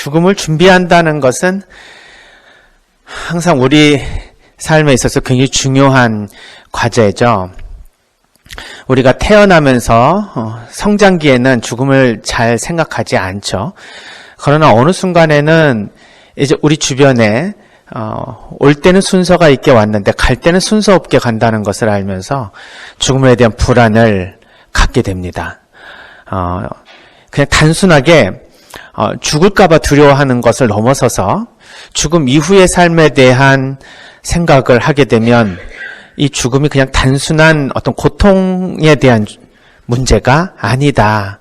죽음을 준비한다는 것은 항상 우리 삶에 있어서 굉장히 중요한 과제죠. 우리가 태어나면서 성장기에는 죽음을 잘 생각하지 않죠. 그러나 어느 순간에는 이제 우리 주변에 올 때는 순서가 있게 왔는데 갈 때는 순서 없게 간다는 것을 알면서 죽음에 대한 불안을 갖게 됩니다. 그냥 단순하게 죽을까봐 두려워하는 것을 넘어서서 죽음 이후의 삶에 대한 생각을 하게 되면 이 죽음이 그냥 단순한 어떤 고통에 대한 문제가 아니다.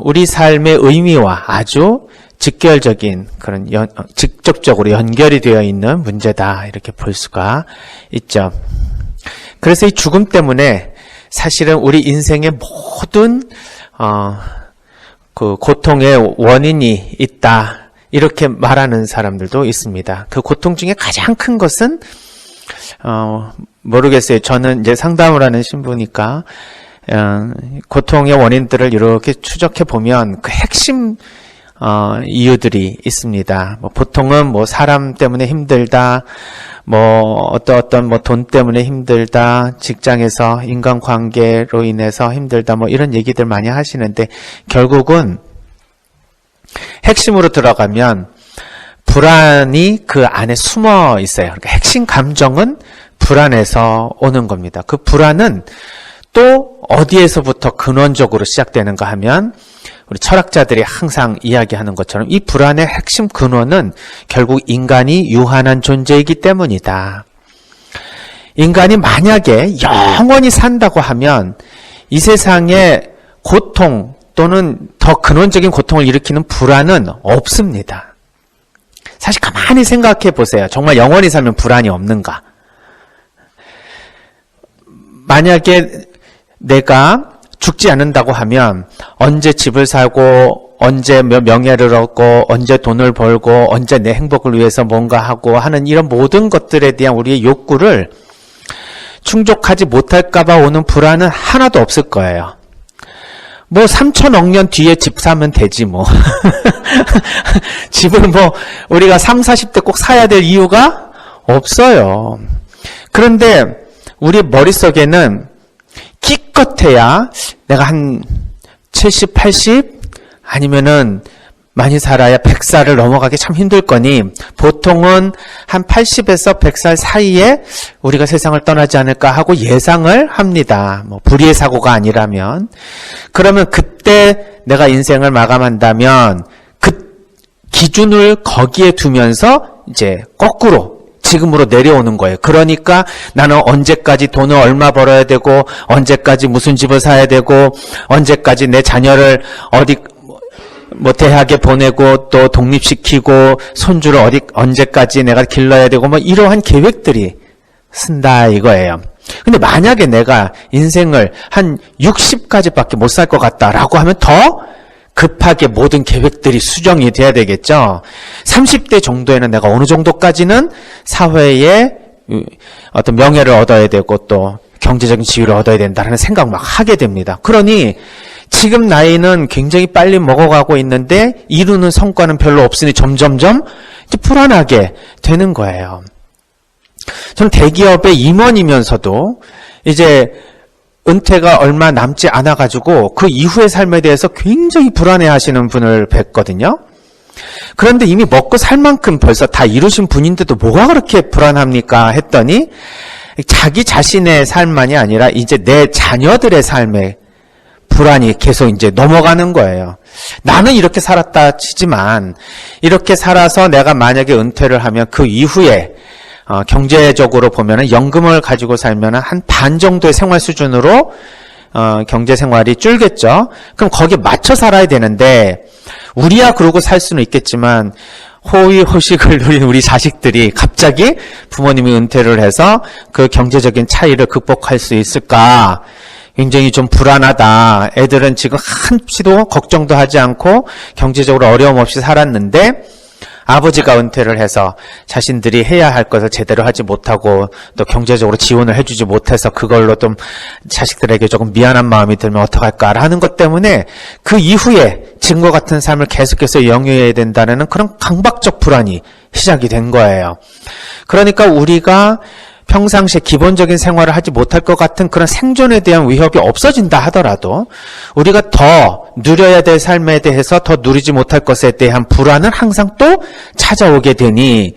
우리 삶의 의미와 아주 직결적인 그런 직접적으로 연결이 되어 있는 문제다. 이렇게 볼 수가 있죠. 그래서 이 죽음 때문에 사실은 우리 인생의 모든 그 고통의 원인이 있다. 이렇게 말하는 사람들도 있습니다. 그 고통 중에 가장 큰 것은 모르겠어요. 저는 이제 상담을 하는 신부니까 고통의 원인들을 이렇게 추적해 보면 그 핵심 이유들이 있습니다. 보통은 사람 때문에 힘들다, 어떤 돈 때문에 힘들다, 직장에서 인간관계로 인해서 힘들다, 이런 얘기들 많이 하시는데, 결국은 핵심으로 들어가면 불안이 그 안에 숨어 있어요. 그러니까 핵심 감정은 불안에서 오는 겁니다. 그 불안은 또 어디에서부터 근원적으로 시작되는가 하면 우리 철학자들이 항상 이야기하는 것처럼 이 불안의 핵심 근원은 결국 인간이 유한한 존재이기 때문이다. 인간이 만약에 영원히 산다고 하면 이 세상에 고통 또는 더 근원적인 고통을 일으키는 불안은 없습니다. 사실 가만히 생각해 보세요. 정말 영원히 살면 불안이 없는가? 만약에 내가 죽지 않는다고 하면 언제 집을 사고 언제 명예를 얻고 언제 돈을 벌고 언제 내 행복을 위해서 뭔가 하고 하는 이런 모든 것들에 대한 우리의 욕구를 충족하지 못할까 봐 오는 불안은 하나도 없을 거예요. 3천억 년 뒤에 집 사면 되지 집을 우리가 30, 40대 꼭 사야 될 이유가 없어요. 그런데 우리 머릿속에는 기껏해야 내가 한 70, 80 아니면은 많이 살아야 100살을 넘어가기 참 힘들 거니 보통은 한 80에서 100살 사이에 우리가 세상을 떠나지 않을까 하고 예상을 합니다. 불의의 사고가 아니라면. 그러면 그때 내가 인생을 마감한다면 그 기준을 거기에 두면서 이제 거꾸로 지금으로 내려오는 거예요. 그러니까 나는 언제까지 돈을 얼마 벌어야 되고 언제까지 무슨 집을 사야 되고 언제까지 내 자녀를 어디 대학에 보내고 또 독립시키고 손주를 언제까지 내가 길러야 되고 이러한 계획들이 쓴다 이거예요. 근데 만약에 내가 인생을 한 60까지밖에 못 살 것 같다라고 하면 더 급하게 모든 계획들이 수정이 돼야 되겠죠. 30대 정도에는 내가 어느 정도까지는 사회에 어떤 명예를 얻어야 되고 또 경제적인 지위를 얻어야 된다는 생각 막 하게 됩니다. 그러니 지금 나이는 굉장히 빨리 먹어가고 있는데 이루는 성과는 별로 없으니 점점점 이제 불안하게 되는 거예요. 저는 대기업의 임원이면서도 이제 은퇴가 얼마 남지 않아가지고 그 이후의 삶에 대해서 굉장히 불안해하시는 분을 뵀거든요. 그런데 이미 먹고 살 만큼 벌써 다 이루신 분인데도 뭐가 그렇게 불안합니까? 했더니 자기 자신의 삶만이 아니라 이제 내 자녀들의 삶에 불안이 계속 이제 넘어가는 거예요. 나는 이렇게 살았다 치지만 이렇게 살아서 내가 만약에 은퇴를 하면 그 이후에 경제적으로 보면은 연금을 가지고 살면은 한 반 정도의 생활 수준으로 경제 생활이 줄겠죠. 그럼 거기에 맞춰 살아야 되는데 우리야 그러고 살 수는 있겠지만 호의호식을 누린 우리 자식들이 갑자기 부모님이 은퇴를 해서 그 경제적인 차이를 극복할 수 있을까? 굉장히 좀 불안하다. 애들은 지금 한치도 걱정도 하지 않고 경제적으로 어려움 없이 살았는데 아버지가 은퇴를 해서 자신들이 해야 할 것을 제대로 하지 못하고 또 경제적으로 지원을 해주지 못해서 그걸로 좀 자식들에게 조금 미안한 마음이 들면 어떡할까라는 것 때문에 그 이후에 지금과 같은 삶을 계속해서 영위해야 된다는 그런 강박적 불안이 시작이 된 거예요. 그러니까 우리가 평상시에 기본적인 생활을 하지 못할 것 같은 그런 생존에 대한 위협이 없어진다 하더라도 우리가 더 누려야 될 삶에 대해서 더 누리지 못할 것에 대한 불안은 항상 또 찾아오게 되니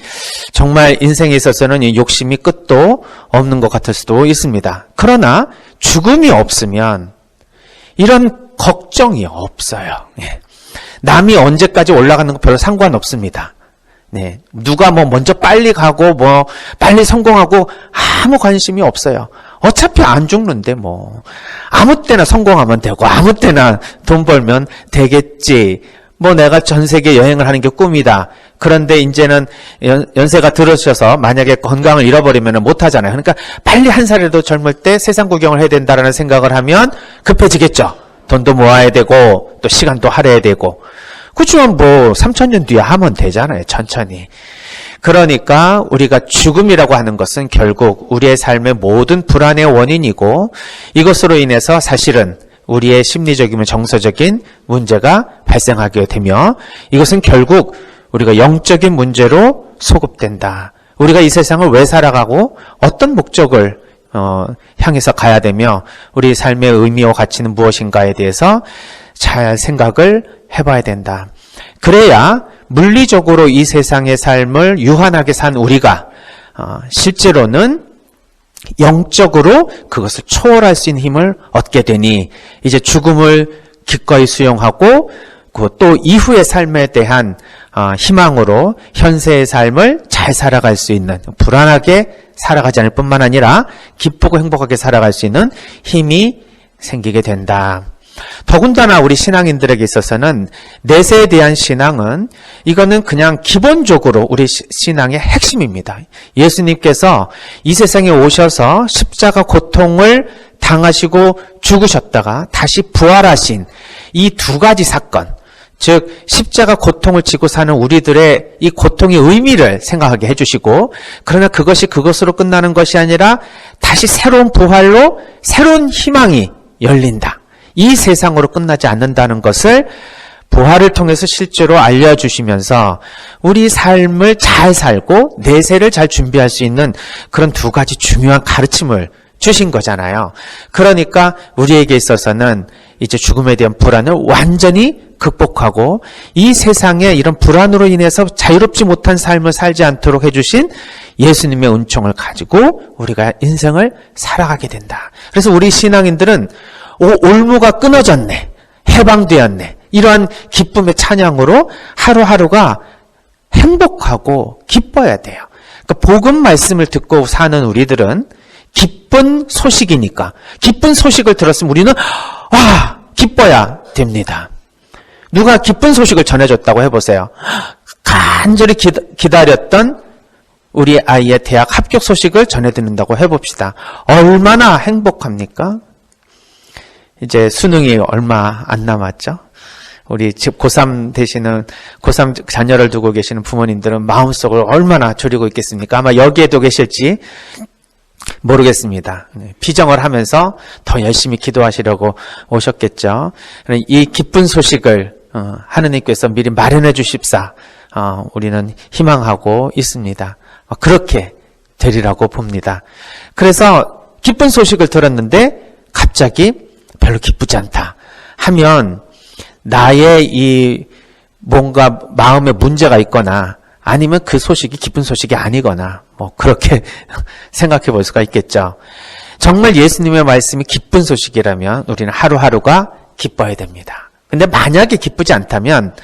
정말 인생에 있어서는 이 욕심이 끝도 없는 것 같을 수도 있습니다. 그러나 죽음이 없으면 이런 걱정이 없어요. 남이 언제까지 올라가는 거 별로 상관없습니다. 네, 누가 먼저 빨리 가고 빨리 성공하고 아무 관심이 없어요. 어차피 안 죽는데 아무 때나 성공하면 되고 아무 때나 돈 벌면 되겠지. 내가 전 세계 여행을 하는 게 꿈이다. 그런데 이제는 연세가 들으셔서 만약에 건강을 잃어버리면 못 하잖아요. 그러니까 빨리 한 살이라도 젊을 때 세상 구경을 해야 된다라는 생각을 하면 급해지겠죠. 돈도 모아야 되고 또 시간도 할애해야 되고. 그렇지만 3,000년 뒤에 하면 되잖아요. 천천히. 그러니까 우리가 죽음이라고 하는 것은 결국 우리의 삶의 모든 불안의 원인이고 이것으로 인해서 사실은 우리의 심리적이면 정서적인 문제가 발생하게 되며 이것은 결국 우리가 영적인 문제로 소급된다. 우리가 이 세상을 왜 살아가고 어떤 목적을 향해서 가야 되며 우리 삶의 의미와 가치는 무엇인가에 대해서 잘 생각을 해봐야 된다. 그래야 물리적으로 이 세상의 삶을 유한하게 산 우리가 실제로는 영적으로 그것을 초월할 수 있는 힘을 얻게 되니 이제 죽음을 기꺼이 수용하고 또 이후의 삶에 대한 희망으로 현세의 삶을 잘 살아갈 수 있는 불안하게 살아가지 않을 뿐만 아니라 기쁘고 행복하게 살아갈 수 있는 힘이 생기게 된다. 더군다나 우리 신앙인들에게 있어서는 내세에 대한 신앙은 이거는 그냥 기본적으로 우리 신앙의 핵심입니다. 예수님께서 이 세상에 오셔서 십자가 고통을 당하시고 죽으셨다가 다시 부활하신 이 두 가지 사건, 즉 십자가 고통을 지고 사는 우리들의 이 고통의 의미를 생각하게 해주시고 그러나 그것이 그것으로 끝나는 것이 아니라 다시 새로운 부활로 새로운 희망이 열린다. 이 세상으로 끝나지 않는다는 것을 부활을 통해서 실제로 알려주시면서 우리 삶을 잘 살고 내세를 잘 준비할 수 있는 그런 두 가지 중요한 가르침을 주신 거잖아요. 그러니까 우리에게 있어서는 이제 죽음에 대한 불안을 완전히 극복하고 이 세상에 이런 불안으로 인해서 자유롭지 못한 삶을 살지 않도록 해주신 예수님의 은총을 가지고 우리가 인생을 살아가게 된다. 그래서 우리 신앙인들은 올무가 끊어졌네, 해방되었네, 이러한 기쁨의 찬양으로 하루하루가 행복하고 기뻐야 돼요. 그러니까 복음 말씀을 듣고 사는 우리들은 기쁜 소식이니까 기쁜 소식을 들었으면 우리는 기뻐야 됩니다. 누가 기쁜 소식을 전해줬다고 해보세요. 간절히 기다렸던 우리 아이의 대학 합격 소식을 전해드린다고 해봅시다. 얼마나 행복합니까? 이제 수능이 얼마 안 남았죠? 우리 집 고3 되시는, 고3 자녀를 두고 계시는 부모님들은 마음속을 얼마나 졸이고 있겠습니까? 아마 여기에도 계실지 모르겠습니다. 피정을 하면서 더 열심히 기도하시려고 오셨겠죠. 이 기쁜 소식을 하느님께서 미리 마련해 주십사 우리는 희망하고 있습니다. 그렇게 되리라고 봅니다. 그래서 기쁜 소식을 들었는데 갑자기 별로 기쁘지 않다 하면 나의 이 뭔가 마음에 문제가 있거나 아니면 그 소식이 기쁜 소식이 아니거나 그렇게 생각해 볼 수가 있겠죠. 정말 예수님의 말씀이 기쁜 소식이라면 우리는 하루하루가 기뻐야 됩니다. 근데 만약에 기쁘지 않다면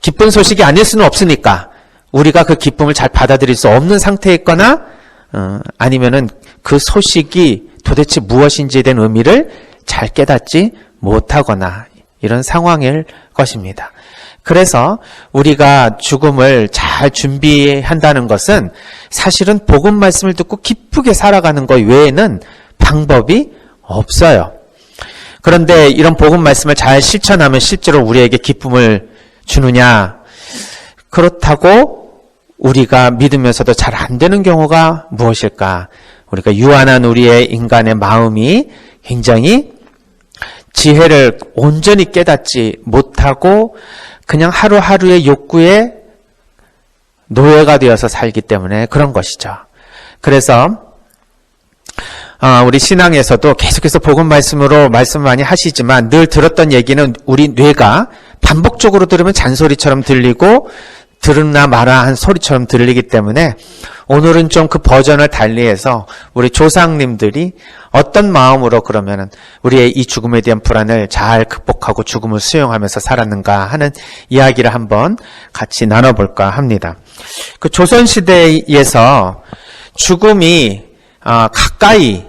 기쁜 소식이 아닐 수는 없으니까 우리가 그 기쁨을 잘 받아들일 수 없는 상태에 있거나 아니면은 그 소식이 도대체 무엇인지에 대한 의미를 잘 깨닫지 못하거나 이런 상황일 것입니다. 그래서 우리가 죽음을 잘 준비한다는 것은 사실은 복음 말씀을 듣고 기쁘게 살아가는 것 외에는 방법이 없어요. 그런데 이런 복음 말씀을 잘 실천하면 실제로 우리에게 기쁨을 주느냐? 그렇다고 우리가 믿으면서도 잘 안 되는 경우가 무엇일까? 우리가 유한한 우리의 인간의 마음이 굉장히 지혜를 온전히 깨닫지 못하고 그냥 하루하루의 욕구에 노예가 되어서 살기 때문에 그런 것이죠. 그래서 우리 신앙에서도 계속해서 복음 말씀으로 말씀 많이 하시지만 늘 들었던 얘기는 우리 뇌가 반복적으로 들으면 잔소리처럼 들리고 들으나 마라 한 소리처럼 들리기 때문에 오늘은 좀 그 버전을 달리해서 우리 조상님들이 어떤 마음으로 그러면은 우리의 이 죽음에 대한 불안을 잘 극복하고 죽음을 수용하면서 살았는가 하는 이야기를 한번 같이 나눠볼까 합니다. 그 조선시대에서 죽음이 가까이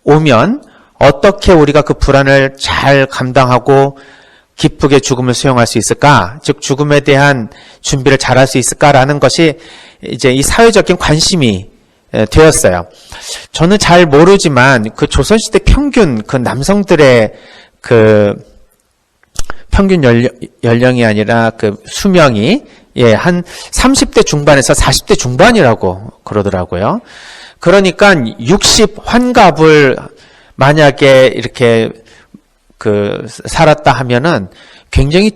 오면 어떻게 우리가 그 불안을 잘 감당하고 기쁘게 죽음을 수용할 수 있을까? 즉 죽음에 대한 준비를 잘할 수 있을까라는 것이 이제 이 사회적인 관심이 되었어요. 저는 잘 모르지만 그 조선시대 평균 그 남성들의 그 평균 연령이 아니라 그 수명이 한 30대 중반에서 40대 중반이라고 그러더라고요. 그러니까 60 환갑을 만약에 이렇게 살았다 하면은 굉장히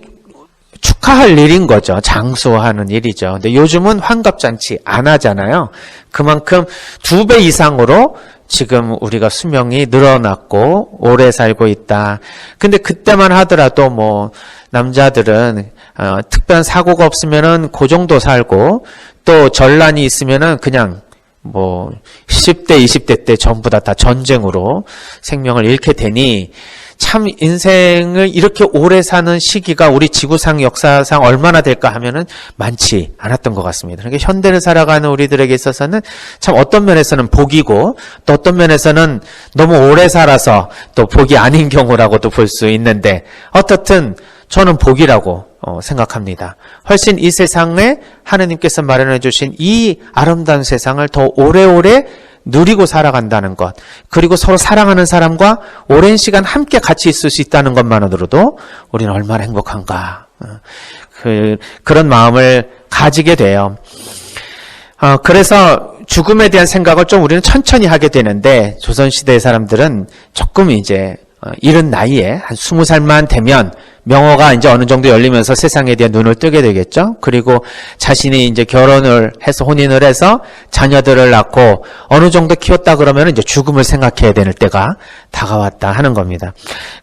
축하할 일인 거죠. 장수하는 일이죠. 근데 요즘은 환갑잔치 안 하잖아요. 그만큼 2배 이상으로 지금 우리가 수명이 늘어났고 오래 살고 있다. 근데 그때만 하더라도 뭐 남자들은 특별한 사고가 없으면은 그 정도 살고 또 전란이 있으면은 그냥 뭐 10대, 20대 때 전부 다 전쟁으로 생명을 잃게 되니 참 인생을 이렇게 오래 사는 시기가 우리 지구상 역사상 얼마나 될까 하면은 많지 않았던 것 같습니다. 그러니까 현대를 살아가는 우리들에게 있어서는 참 어떤 면에서는 복이고 또 어떤 면에서는 너무 오래 살아서 또 복이 아닌 경우라고도 볼 수 있는데 어떻든 저는 복이라고 생각합니다. 훨씬 이 세상에 하느님께서 마련해 주신 이 아름다운 세상을 더 오래오래 누리고 살아간다는 것, 그리고 서로 사랑하는 사람과 오랜 시간 함께 같이 있을 수 있다는 것만으로도 우리는 얼마나 행복한가. 그런 마음을 가지게 돼요. 그래서 죽음에 대한 생각을 좀 우리는 천천히 하게 되는데 조선시대의 사람들은 조금 이제 이른 나이에 한 20살만 되면 명호가 이제 어느 정도 열리면서 세상에 대한 눈을 뜨게 되겠죠. 그리고 자신이 이제 결혼을 해서 혼인을 해서 자녀들을 낳고 어느 정도 키웠다 그러면 이제 죽음을 생각해야 되는 때가 다가왔다 하는 겁니다.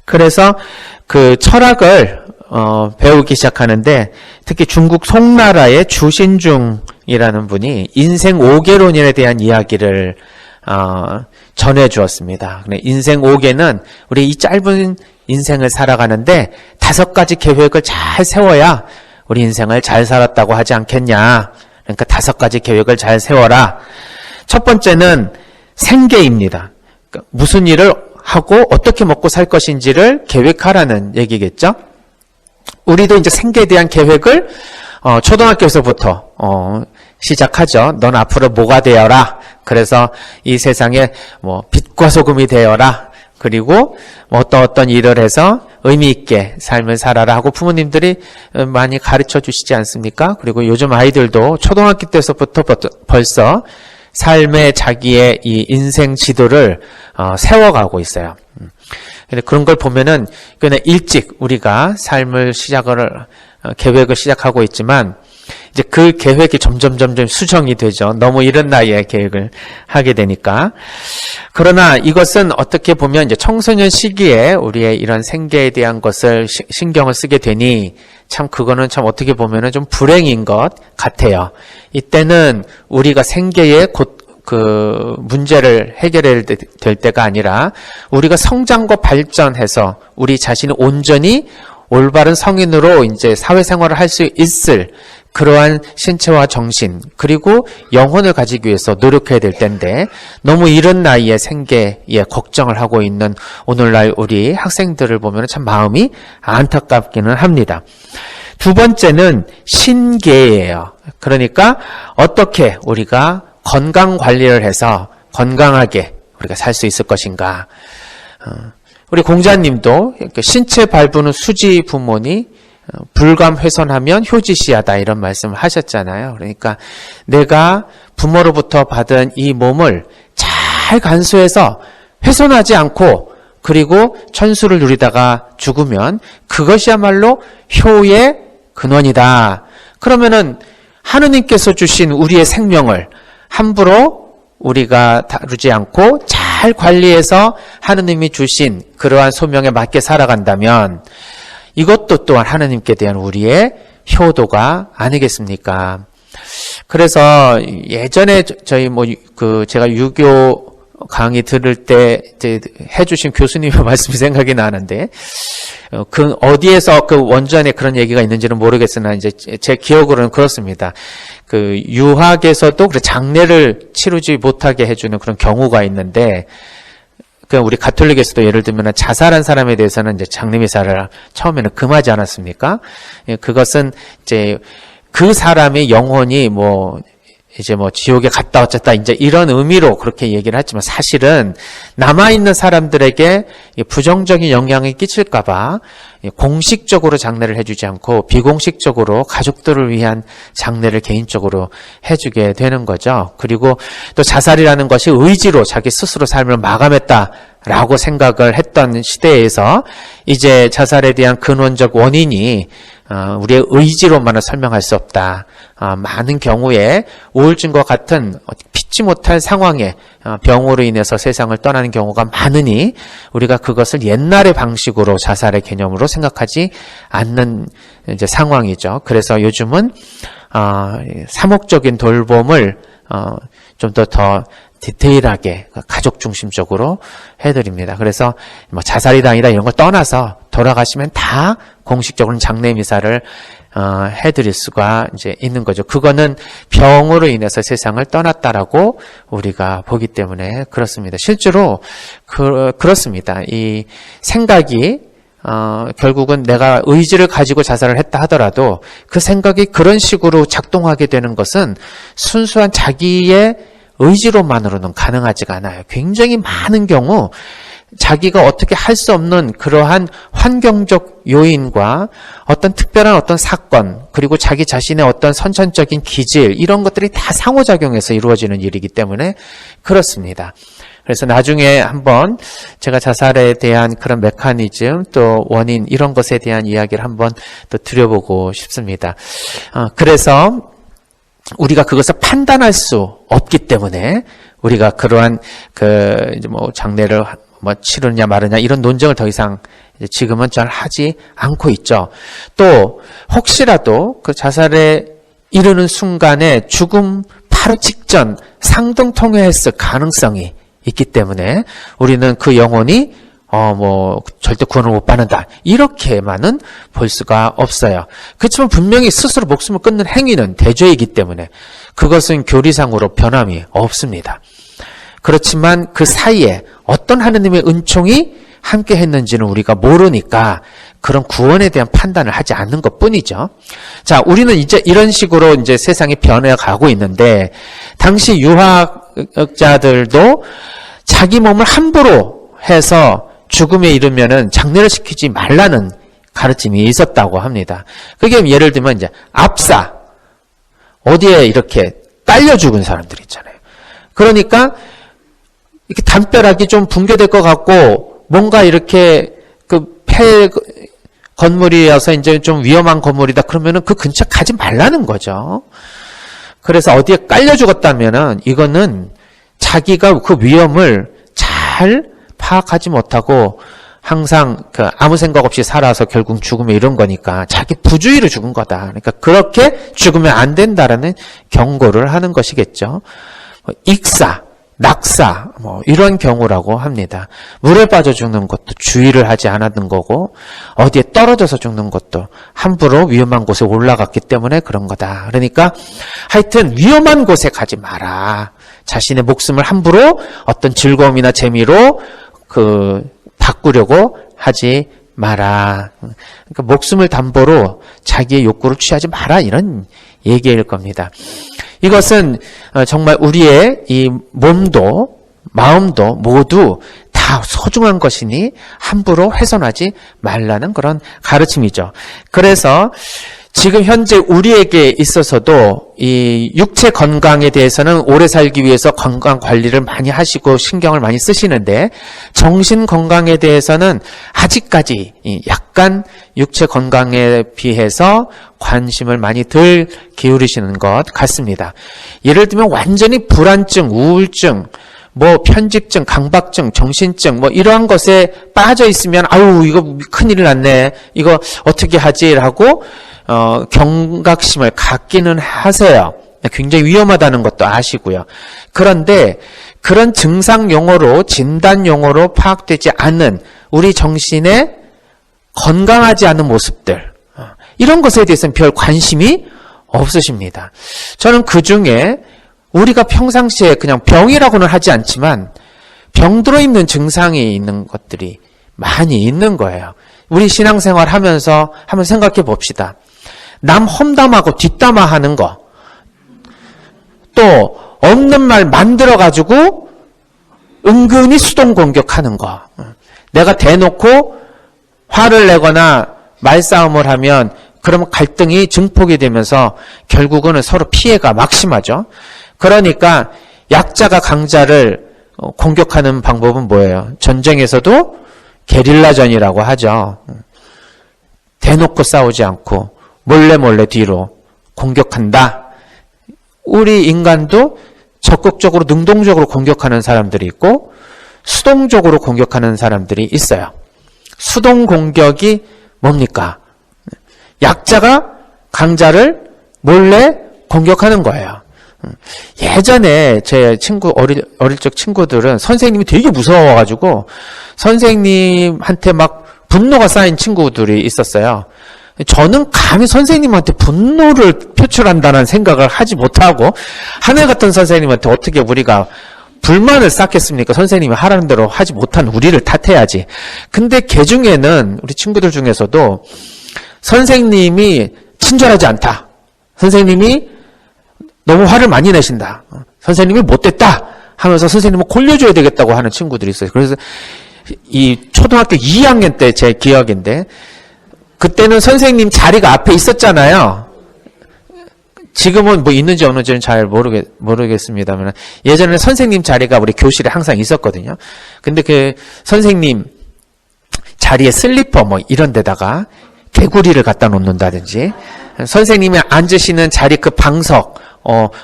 그래서 그 철학을 배우기 시작하는데 특히 중국 송나라의 주신중이라는 분이 인생 5계론에 대한 이야기를 전해 주었습니다. 인생 5계는 우리 이 짧은 인생을 살아가는데 5가지 계획을 잘 세워야 우리 인생을 잘 살았다고 하지 않겠냐. 그러니까 5가지 계획을 잘 세워라. 첫 번째는 생계입니다. 그러니까 무슨 일을 하고 어떻게 먹고 살 것인지를 계획하라는 얘기겠죠. 우리도 이제 생계에 대한 계획을 초등학교에서부터 시작하죠. 넌 앞으로 뭐가 되어라. 그래서 이 세상에 뭐 빛과 소금이 되어라. 그리고 어떤 일을 해서 의미 있게 삶을 살아라 하고 부모님들이 많이 가르쳐 주시지 않습니까? 그리고 요즘 아이들도 초등학교 때서부터 벌써 삶의 자기의 이 인생 지도를 세워가고 있어요. 근데 그런 걸 보면은 그냥 일찍 우리가 삶을 계획을 시작하고 있지만 이제 그 계획이 점점 수정이 되죠. 너무 이른 나이에 계획을 하게 되니까. 그러나 이것은 어떻게 보면 이제 청소년 시기에 우리의 이런 생계에 대한 것을 신경을 쓰게 되니 참 그거는 참 어떻게 보면은 좀 불행인 것 같아요. 이때는 우리가 생계에 그 문제를 해결해야 될 때가 아니라 우리가 성장과 발전해서 우리 자신을 온전히 올바른 성인으로 이제 사회생활을 할 수 있을 그러한 신체와 정신 그리고 영혼을 가지기 위해서 노력해야 될 텐데 너무 이른 나이에 생계에 걱정을 하고 있는 오늘날 우리 학생들을 보면 참 마음이 안타깝기는 합니다. 두 번째는 신계예요. 그러니까 어떻게 우리가 건강 관리를 해서 건강하게 우리가 살 수 있을 것인가. 우리 공자님도 신체 발부는 수지 부모니 불감훼손하면 효지시하다 이런 말씀을 하셨잖아요. 그러니까 내가 부모로부터 받은 이 몸을 잘 간수해서 훼손하지 않고 그리고 천수를 누리다가 죽으면 그것이야말로 효의 근원이다. 그러면은 하느님께서 주신 우리의 생명을 함부로 우리가 다루지 않고 잘 관리해서 하느님이 주신 그러한 소명에 맞게 살아간다면 이것도 또한 하느님께 대한 우리의 효도가 아니겠습니까? 그래서 예전에 저희 제가 유교 강의 들을 때 이제 해주신 교수님의 말씀이 생각이 나는데, 어디에서 그 원전에 그런 얘기가 있는지는 모르겠으나 이제 제 기억으로는 그렇습니다. 그 유학에서도 장례를 치르지 못하게 해주는 그런 경우가 있는데, 우리 가톨릭에서도 예를 들면 자살한 사람에 대해서는 이제 장례미사를 처음에는 금하지 않았습니까? 그것은 이제 그 사람의 영혼이 지옥에 갔다 어쨌다 이제 이런 의미로 그렇게 얘기를 했지만 사실은 남아있는 사람들에게 부정적인 영향이 끼칠까봐 공식적으로 장례를 해주지 않고 비공식적으로 가족들을 위한 장례를 개인적으로 해주게 되는 거죠. 그리고 또 자살이라는 것이 의지로 자기 스스로 삶을 마감했다라고 생각을 했던 시대에서 이제 자살에 대한 근원적 원인이 우리의 의지로만은 설명할 수 없다. 많은 경우에 우울증과 같은 피치 못할 상황에 병으로 인해서 세상을 떠나는 경우가 많으니 우리가 그것을 옛날의 방식으로 자살의 개념으로 생각하지 않는 이제 상황이죠. 그래서 요즘은 사목적인 돌봄을 좀 더 디테일하게 가족 중심적으로 해드립니다. 그래서 자살이다 아니다 이런 걸 떠나서 돌아가시면 다 공식적으로는 장례미사를 해드릴 수가 이제 있는 거죠. 그거는 병으로 인해서 세상을 떠났다라고 우리가 보기 때문에 그렇습니다. 실제로 그렇습니다. 이 생각이 결국은 내가 의지를 가지고 자살을 했다 하더라도 그 생각이 그런 식으로 작동하게 되는 것은 순수한 자기의 의지로만으로는 가능하지가 않아요. 굉장히 많은 경우 자기가 어떻게 할 수 없는 그러한 환경적 요인과 어떤 특별한 어떤 사건 그리고 자기 자신의 어떤 선천적인 기질 이런 것들이 다 상호작용해서 이루어지는 일이기 때문에 그렇습니다. 그래서 나중에 한번 제가 자살에 대한 그런 메커니즘 또 원인 이런 것에 대한 이야기를 한번 또 드려보고 싶습니다. 그래서 우리가 그것을 판단할 수 없기 때문에 우리가 그러한 장례를 치르냐 마르냐 이런 논쟁을 더 이상 지금은 잘 하지 않고 있죠. 또 혹시라도 그 자살에 이르는 순간에 죽음 바로 직전 상등통회했을 가능성이 있기 때문에 우리는 그 영혼이 절대 구원을 못 받는다. 이렇게만은 볼 수가 없어요. 그렇지만 분명히 스스로 목숨을 끊는 행위는 대죄이기 때문에 그것은 교리상으로 변함이 없습니다. 그렇지만 그 사이에 어떤 하느님의 은총이 함께 했는지는 우리가 모르니까 그런 구원에 대한 판단을 하지 않는 것 뿐이죠. 자, 우리는 이제 이런 식으로 이제 세상이 변해가고 있는데 당시 유학자들도 자기 몸을 함부로 해서 죽음에 이르면은 장례를 시키지 말라는 가르침이 있었다고 합니다. 그게 예를 들면 이제 압사, 어디에 이렇게 딸려 죽은 사람들 있잖아요. 그러니까 이렇게 담벼락이 좀 붕괴될 것 같고 뭔가 이렇게 폐 건물이어서 이제 좀 위험한 건물이다 그러면은 그 근처 가지 말라는 거죠. 그래서 어디에 깔려 죽었다면은 이거는 자기가 그 위험을 잘 파악하지 못하고 항상 아무 생각 없이 살아서 결국 죽음에 이른 거니까 자기 부주의로 죽은 거다. 그러니까 그렇게 죽으면 안 된다라는 경고를 하는 것이겠죠. 익사, 낙사 이런 경우라고 합니다. 물에 빠져 죽는 것도 주의를 하지 않았던 거고 어디에 떨어져서 죽는 것도 함부로 위험한 곳에 올라갔기 때문에 그런 거다. 그러니까 하여튼 위험한 곳에 가지 마라. 자신의 목숨을 함부로 어떤 즐거움이나 재미로 바꾸려고 하지 마라. 그러니까 목숨을 담보로 자기의 욕구를 취하지 마라 이런 얘기일 겁니다. 이것은 정말 우리의 이 몸도 마음도 모두 다 다 소중한 것이니 함부로 훼손하지 말라는 그런 가르침이죠. 그래서 지금 현재 우리에게 있어서도 이 육체 건강에 대해서는 오래 살기 위해서 건강 관리를 많이 하시고 신경을 많이 쓰시는데 정신 건강에 대해서는 아직까지 약간 육체 건강에 비해서 관심을 많이 덜 기울이시는 것 같습니다. 예를 들면 완전히 불안증, 우울증, 뭐 편집증, 강박증, 정신증 뭐 이러한 것에 빠져 있으면 아유 이거 큰일 났네. 이거 어떻게 하지라고 경각심을 갖기는 하세요. 굉장히 위험하다는 것도 아시고요. 그런데 그런 증상 용어로 진단 용어로 파악되지 않는 우리 정신의 건강하지 않은 모습들 이런 것에 대해서는 별 관심이 없으십니다. 저는 그 중에 우리가 평상시에 그냥 병이라고는 하지 않지만 병들어 있는 증상이 있는 것들이 많이 있는 거예요. 우리 신앙생활 하면서 한번 생각해 봅시다. 남 험담하고 뒷담화하는 거, 또 없는 말 만들어가지고 은근히 수동공격하는 거, 내가 대놓고 화를 내거나 말싸움을 하면 그러면 갈등이 증폭이 되면서 결국은 서로 피해가 막심하죠. 그러니까 약자가 강자를 공격하는 방법은 뭐예요? 전쟁에서도 게릴라전이라고 하죠. 대놓고 싸우지 않고 몰래 뒤로 공격한다. 우리 인간도 적극적으로 능동적으로 공격하는 사람들이 있고 수동적으로 공격하는 사람들이 있어요. 수동 공격이 뭡니까? 약자가 강자를 몰래 공격하는 거예요. 예전에 제 친구 어릴 적 친구들은 선생님이 되게 무서워가지고 선생님한테 막 분노가 쌓인 친구들이 있었어요. 저는 감히 선생님한테 분노를 표출한다는 생각을 하지 못하고 하늘 같은 선생님한테 어떻게 우리가 불만을 쌓겠습니까? 선생님이 하라는 대로 하지 못한 우리를 탓해야지. 근데 걔 중에는 우리 친구들 중에서도 선생님이 친절하지 않다. 선생님이 너무 화를 많이 내신다. 선생님이 못됐다 하면서 선생님을 골려줘야 되겠다고 하는 친구들이 있어요. 그래서 이 초등학교 2학년 때 제 기억인데 그때는 선생님 자리가 앞에 있었잖아요. 지금은 뭐 있는지 없는지는 잘 모르겠습니다만 예전에 선생님 자리가 우리 교실에 항상 있었거든요. 근데 그 선생님 자리에 슬리퍼 뭐 이런 데다가 개구리를 갖다 놓는다든지 선생님이 앉으시는 자리 그 방석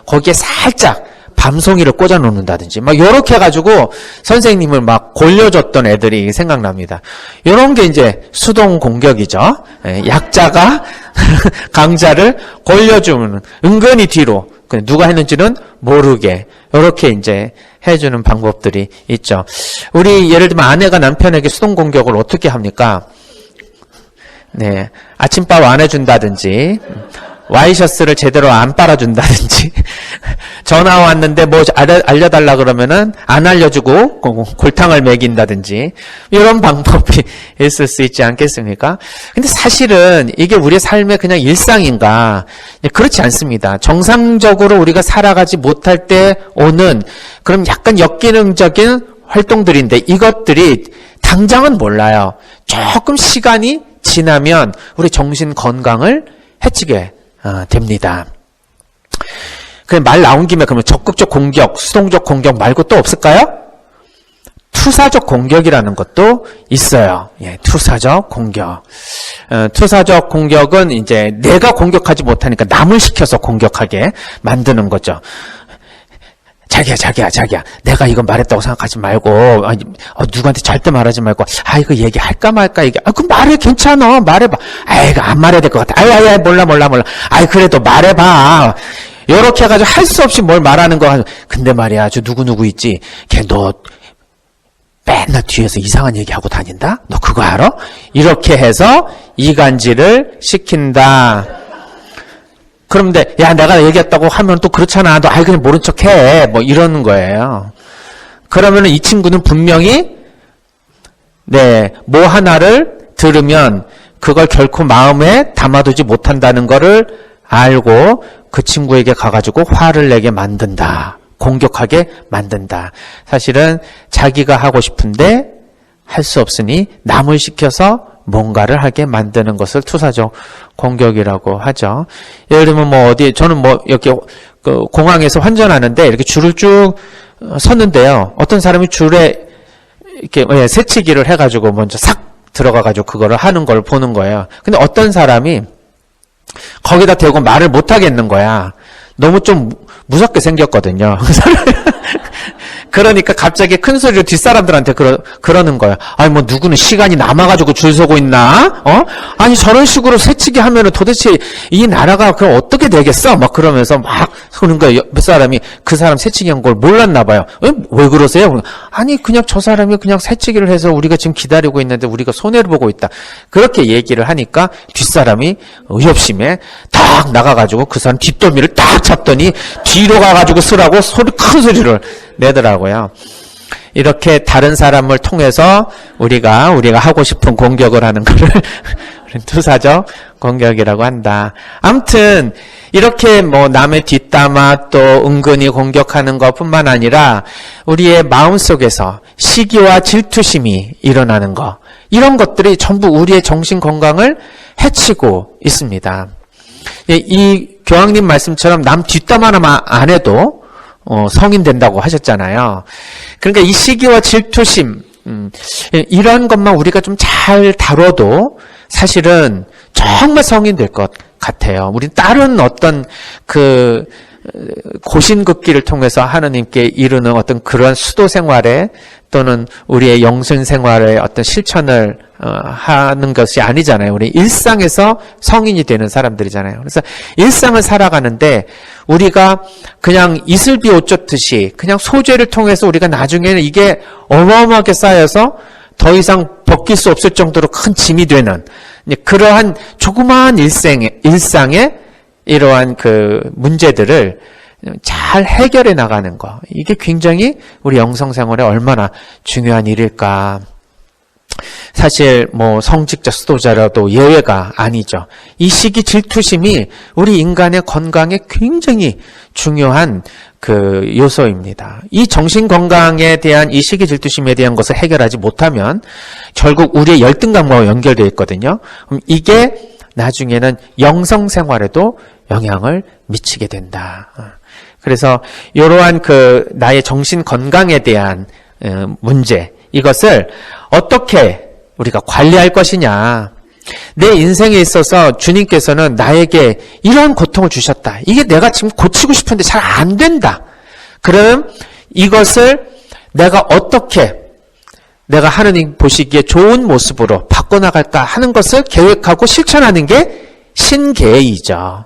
거기에 살짝 밤송이를 꽂아 놓는다든지 막 요렇게 해가지고 선생님을 막 골려줬던 애들이 생각납니다. 요런 게 이제 수동 공격이죠. 약자가 강자를 골려주면 은근히 뒤로 누가 했는지는 모르게 요렇게 이제 해주는 방법들이 있죠. 우리 예를 들면 아내가 남편에게 수동 공격을 어떻게 합니까? 네, 아침밥 안 해준다든지 와이셔츠를 제대로 안 빨아준다든지 전화 왔는데 뭐 알려달라 그러면은 안 알려주고 골탕을 먹인다든지 이런 방법이 있을 수 있지 않겠습니까? 근데 사실은 이게 우리의 삶의 그냥 일상인가? 그렇지 않습니다. 정상적으로 우리가 살아가지 못할 때 오는 그럼 약간 역기능적인 활동들인데 이것들이 당장은 몰라요. 조금 시간이 지나면 우리 정신 건강을 해치게 됩니다. 말 나온 김에 그러면 적극적 공격, 수동적 공격 말고 또 없을까요? 투사적 공격이라는 것도 있어요. 예, 투사적 공격. 투사적 공격은 이제 내가 공격하지 못하니까 남을 시켜서 공격하게 만드는 거죠. 자기야. 내가 이거 말했다고 생각하지 말고, 누구한테 절대 말하지 말고, 이거 얘기할까 말까, 그럼 말해, 괜찮아. 말해봐. 이거 안 말해야 될 것 같아. 몰라. 그래도 말해봐. 요렇게 해가지고 할 수 없이 뭘 말하는 거. 근데 말이야, 저 누구 있지? 걔 너 맨날 뒤에서 이상한 얘기하고 다닌다? 너 그거 알아? 이렇게 해서 이간질을 시킨다. 그런데 야 내가 얘기했다고 하면 또 그렇잖아. 너 그냥 모른 척해. 뭐 이러는 거예요. 그러면은 이 친구는 분명히 뭐 하나를 들으면 그걸 결코 마음에 담아두지 못한다는 거를 알고 그 친구에게 가가지고 화를 내게 만든다. 공격하게 만든다. 사실은 자기가 하고 싶은데 할 수 없으니 남을 시켜서 뭔가를 하게 만드는 것을 투사적 공격이라고 하죠. 예를 들면 뭐 어디 저는 뭐 이렇게 그 공항에서 환전하는데 이렇게 줄을 쭉 섰는데요. 어떤 사람이 줄에 이렇게 새치기를 해가지고 먼저 싹 들어가가지고 그거를 하는 걸 보는 거예요. 근데 어떤 사람이 거기다 대고 말을 못 하겠는 거야. 너무 좀 무섭게 생겼거든요. 그러니까 갑자기 큰 소리로 뒷사람들한테 그러는 거예요. 아니 뭐 누구는 시간이 남아가지고 줄 서고 있나? 아니 저런 식으로 새치기 하면은 도대체 이 나라가 그럼 어떻게 되겠어? 막 그러면서 막 그런 거예요. 옆 사람이 그 사람 새치기 한 걸 몰랐나 봐요. 왜 그러세요? 아니 그냥 저 사람이 그냥 새치기를 해서 우리가 지금 기다리고 있는데 우리가 손해를 보고 있다. 그렇게 얘기를 하니까 뒷사람이 의협심에 딱 나가가지고 그 사람 뒷덜미를 딱 잡더니 뒤로 가가지고 쓰라고 큰 소리를 내더라고요. 이렇게 다른 사람을 통해서 우리가 하고 싶은 공격을 하는 것을 투사적 공격이라고 한다. 아무튼 이렇게 뭐 남의 뒷담화 또 은근히 공격하는 것뿐만 아니라 우리의 마음속에서 시기와 질투심이 일어나는 것, 이런 것들이 전부 우리의 정신 건강을 해치고 있습니다. 이 교황님 말씀처럼 남 뒷담화만 안 해도 성인 된다고 하셨잖아요. 그러니까 이 시기와 질투심, 이런 것만 우리가 좀 잘 다뤄도 사실은 정말 성인 될 것 같아요. 우리 다른 어떤 그 고신극기를 통해서 하느님께 이루는 어떤 그런 수도 생활에 또는 우리의 영성 생활의 어떤 실천을 하는 것이 아니잖아요. 우리 일상에서 성인이 되는 사람들이잖아요. 그래서 일상을 살아가는데 우리가 그냥 이슬비 옷 젖듯이 그냥 소재를 통해서 우리가 나중에는 이게 어마어마하게 쌓여서 더 이상 벗길 수 없을 정도로 큰 짐이 되는 그러한 조그마한 일상의 이러한 그 문제들을 잘 해결해 나가는 거, 이게 굉장히 우리 영성생활에 얼마나 중요한 일일까. 사실 뭐 성직자 수도자라도 예외가 아니죠. 이 시기 질투심이 우리 인간의 건강에 굉장히 중요한 그 요소입니다. 이 정신 건강에 대한 이 시기 질투심에 대한 것을 해결하지 못하면 결국 우리의 열등감과 연결되어 있거든요. 그럼 이게 나중에는 영성 생활에도 영향을 미치게 된다. 그래서 이러한 그 나의 정신 건강에 대한 문제, 이것을 어떻게 우리가 관리할 것이냐. 내 인생에 있어서 주님께서는 나에게 이러한 고통을 주셨다. 이게 내가 지금 고치고 싶은데 잘 안 된다. 그럼 이것을 내가 어떻게 내가 하느님 보시기에 좋은 모습으로 바꿔나갈까 하는 것을 계획하고 실천하는 게 신계이죠.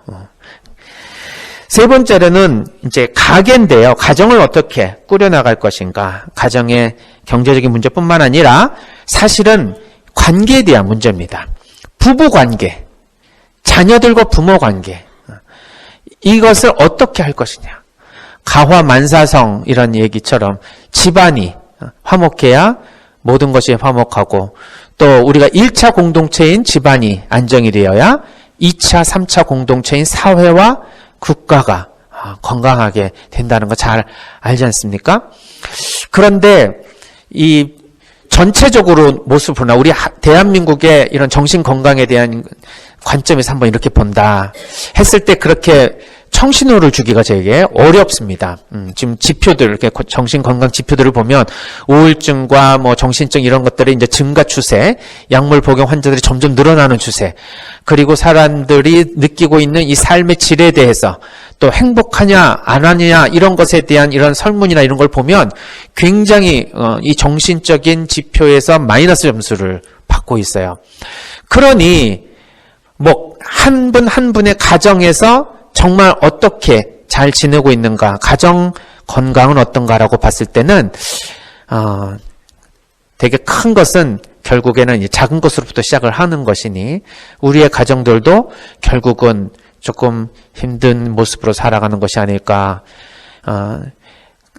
세 번째로는 이제 가계인데요. 가정을 어떻게 꾸려나갈 것인가. 가정의 경제적인 문제뿐만 아니라 사실은 관계에 대한 문제입니다. 부부 관계, 자녀들과 부모 관계, 이것을 어떻게 할 것이냐. 가화만사성 이런 얘기처럼 집안이 화목해야 모든 것이 화목하고, 또 우리가 1차 공동체인 집안이 안정이 되어야 2차, 3차 공동체인 사회와 국가가 건강하게 된다는 거 잘 알지 않습니까? 그런데 이 전체적으로 모습을 보나, 우리 대한민국의 이런 정신 건강에 대한 관점에서 한번 이렇게 본다 했을 때 그렇게 청신호를 주기가 되게 어렵습니다. 지금 지표들, 이렇게 정신 건강 지표들을 보면 우울증과 뭐 정신증 이런 것들이 이제 증가 추세, 약물 복용 환자들이 점점 늘어나는 추세, 그리고 사람들이 느끼고 있는 이 삶의 질에 대해서 또 행복하냐 안 하느냐 이런 것에 대한 이런 설문이나 이런 걸 보면 굉장히 이 정신적인 지표에서 마이너스 점수를 받고 있어요. 그러니 뭐 한 분 한 분의 가정에서 정말 어떻게 잘 지내고 있는가, 가정 건강은 어떤가라고 봤을 때는 되게 큰 것은 결국에는 작은 것으로부터 시작을 하는 것이니 우리의 가정들도 결국은 조금 힘든 모습으로 살아가는 것이 아닐까.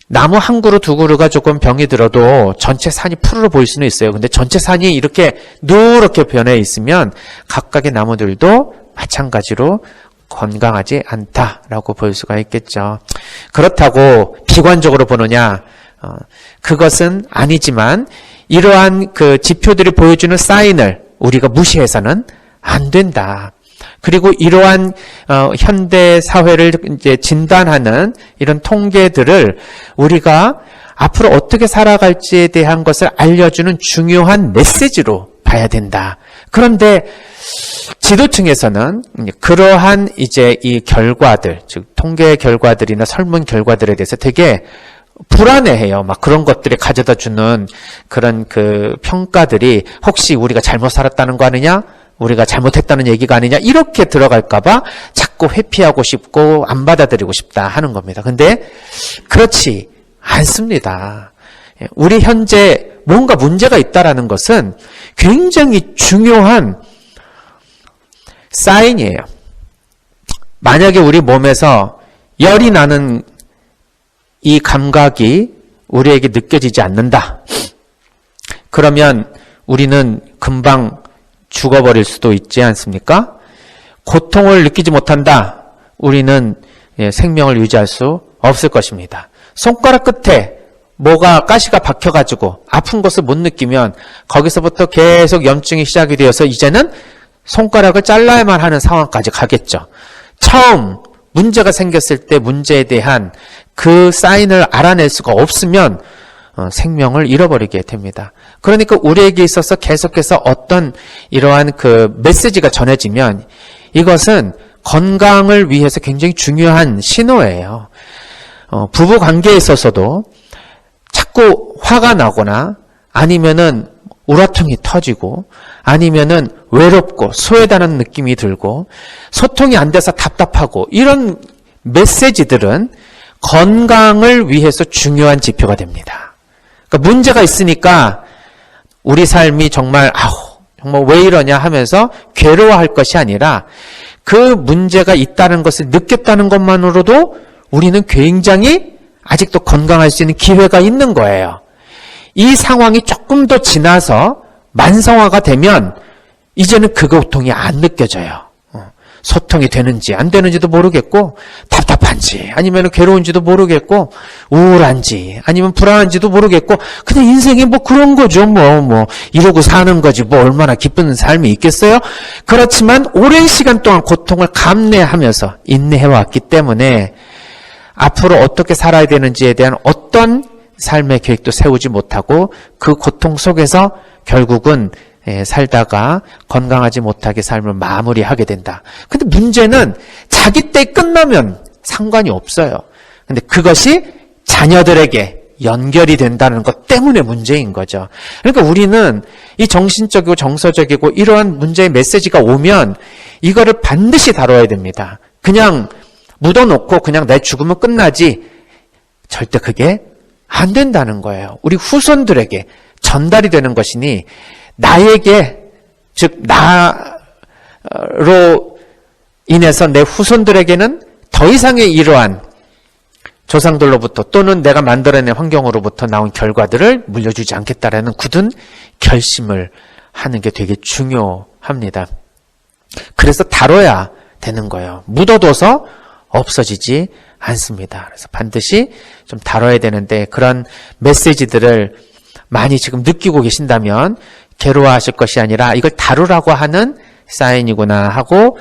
나무 한 그루 두 그루가 조금 병이 들어도 전체 산이 푸르르 보일 수는 있어요. 근데 전체 산이 이렇게 누렇게 변해 있으면 각각의 나무들도 마찬가지로 건강하지 않다라고 볼 수가 있겠죠. 그렇다고 비관적으로 보느냐? 그것은 아니지만 이러한 그 지표들이 보여주는 사인을 우리가 무시해서는 안 된다. 그리고 이러한 현대 사회를 이제 진단하는 이런 통계들을 우리가 앞으로 어떻게 살아갈지에 대한 것을 알려주는 중요한 메시지로 봐야 된다. 그런데 지도층에서는 그러한 이제 이 결과들, 즉 통계 결과들이나 설문 결과들에 대해서 되게 불안해해요. 막 그런 것들이 가져다 주는 그런 그 평가들이 혹시 우리가 잘못 살았다는 거 아니냐? 우리가 잘못했다는 얘기가 아니냐? 이렇게 들어갈까봐 자꾸 회피하고 싶고 안 받아들이고 싶다 하는 겁니다. 근데 그렇지 않습니다. 우리 현재 뭔가 문제가 있다라는 것은 굉장히 중요한 사인이에요. 만약에 우리 몸에서 열이 나는 이 감각이 우리에게 느껴지지 않는다. 그러면 우리는 금방 죽어버릴 수도 있지 않습니까? 고통을 느끼지 못한다. 우리는 생명을 유지할 수 없을 것입니다. 손가락 끝에 뭐가 가시가 박혀가지고 아픈 것을 못 느끼면 거기서부터 계속 염증이 시작이 되어서 이제는 손가락을 잘라야만 하는 상황까지 가겠죠. 처음 문제가 생겼을 때 문제에 대한 그 사인을 알아낼 수가 없으면 생명을 잃어버리게 됩니다. 그러니까 우리에게 있어서 계속해서 어떤 이러한 그 메시지가 전해지면 이것은 건강을 위해서 굉장히 중요한 신호예요. 부부 관계에 있어서도 자꾸 화가 나거나 아니면은 우라통이 터지고 아니면은 외롭고 소외다는 느낌이 들고 소통이 안 돼서 답답하고 이런 메시지들은 건강을 위해서 중요한 지표가 됩니다. 그러니까 문제가 있으니까 우리 삶이 정말 정말 왜 이러냐 하면서 괴로워할 것이 아니라 그 문제가 있다는 것을 느꼈다는 것만으로도 우리는 굉장히 아직도 건강할 수 있는 기회가 있는 거예요. 이 상황이 조금 더 지나서 만성화가 되면 이제는 그 고통이 안 느껴져요. 소통이 되는지 안 되는지도 모르겠고 답답한지 아니면 괴로운지도 모르겠고 우울한지 아니면 불안한지도 모르겠고 그냥 인생이 뭐 그런 거죠. 뭐 이러고 사는 거지 뭐 얼마나 기쁜 삶이 있겠어요. 그렇지만 오랜 시간 동안 고통을 감내하면서 인내해왔기 때문에 앞으로 어떻게 살아야 되는지에 대한 어떤 삶의 계획도 세우지 못하고 그 고통 속에서 결국은 살다가 건강하지 못하게 삶을 마무리하게 된다. 근데 문제는 자기 때 끝나면 상관이 없어요. 근데 그것이 자녀들에게 연결이 된다는 것 때문에 문제인 거죠. 그러니까 우리는 이 정신적이고 정서적이고 이러한 문제의 메시지가 오면 이거를 반드시 다뤄야 됩니다. 그냥 묻어놓고 그냥 내 죽으면 끝나지 절대 그게 안 된다는 거예요. 우리 후손들에게 전달이 되는 것이니 나에게 즉 나로 인해서 내 후손들에게는 더 이상의 이러한 조상들로부터 또는 내가 만들어낸 환경으로부터 나온 결과들을 물려주지 않겠다라는 굳은 결심을 하는 게 되게 중요합니다. 그래서 다뤄야 되는 거예요. 묻어둬서 없어지지 않습니다. 그래서 반드시 좀 다뤄야 되는데 그런 메시지들을 많이 지금 느끼고 계신다면 괴로워하실 것이 아니라 이걸 다루라고 하는 사인이구나 하고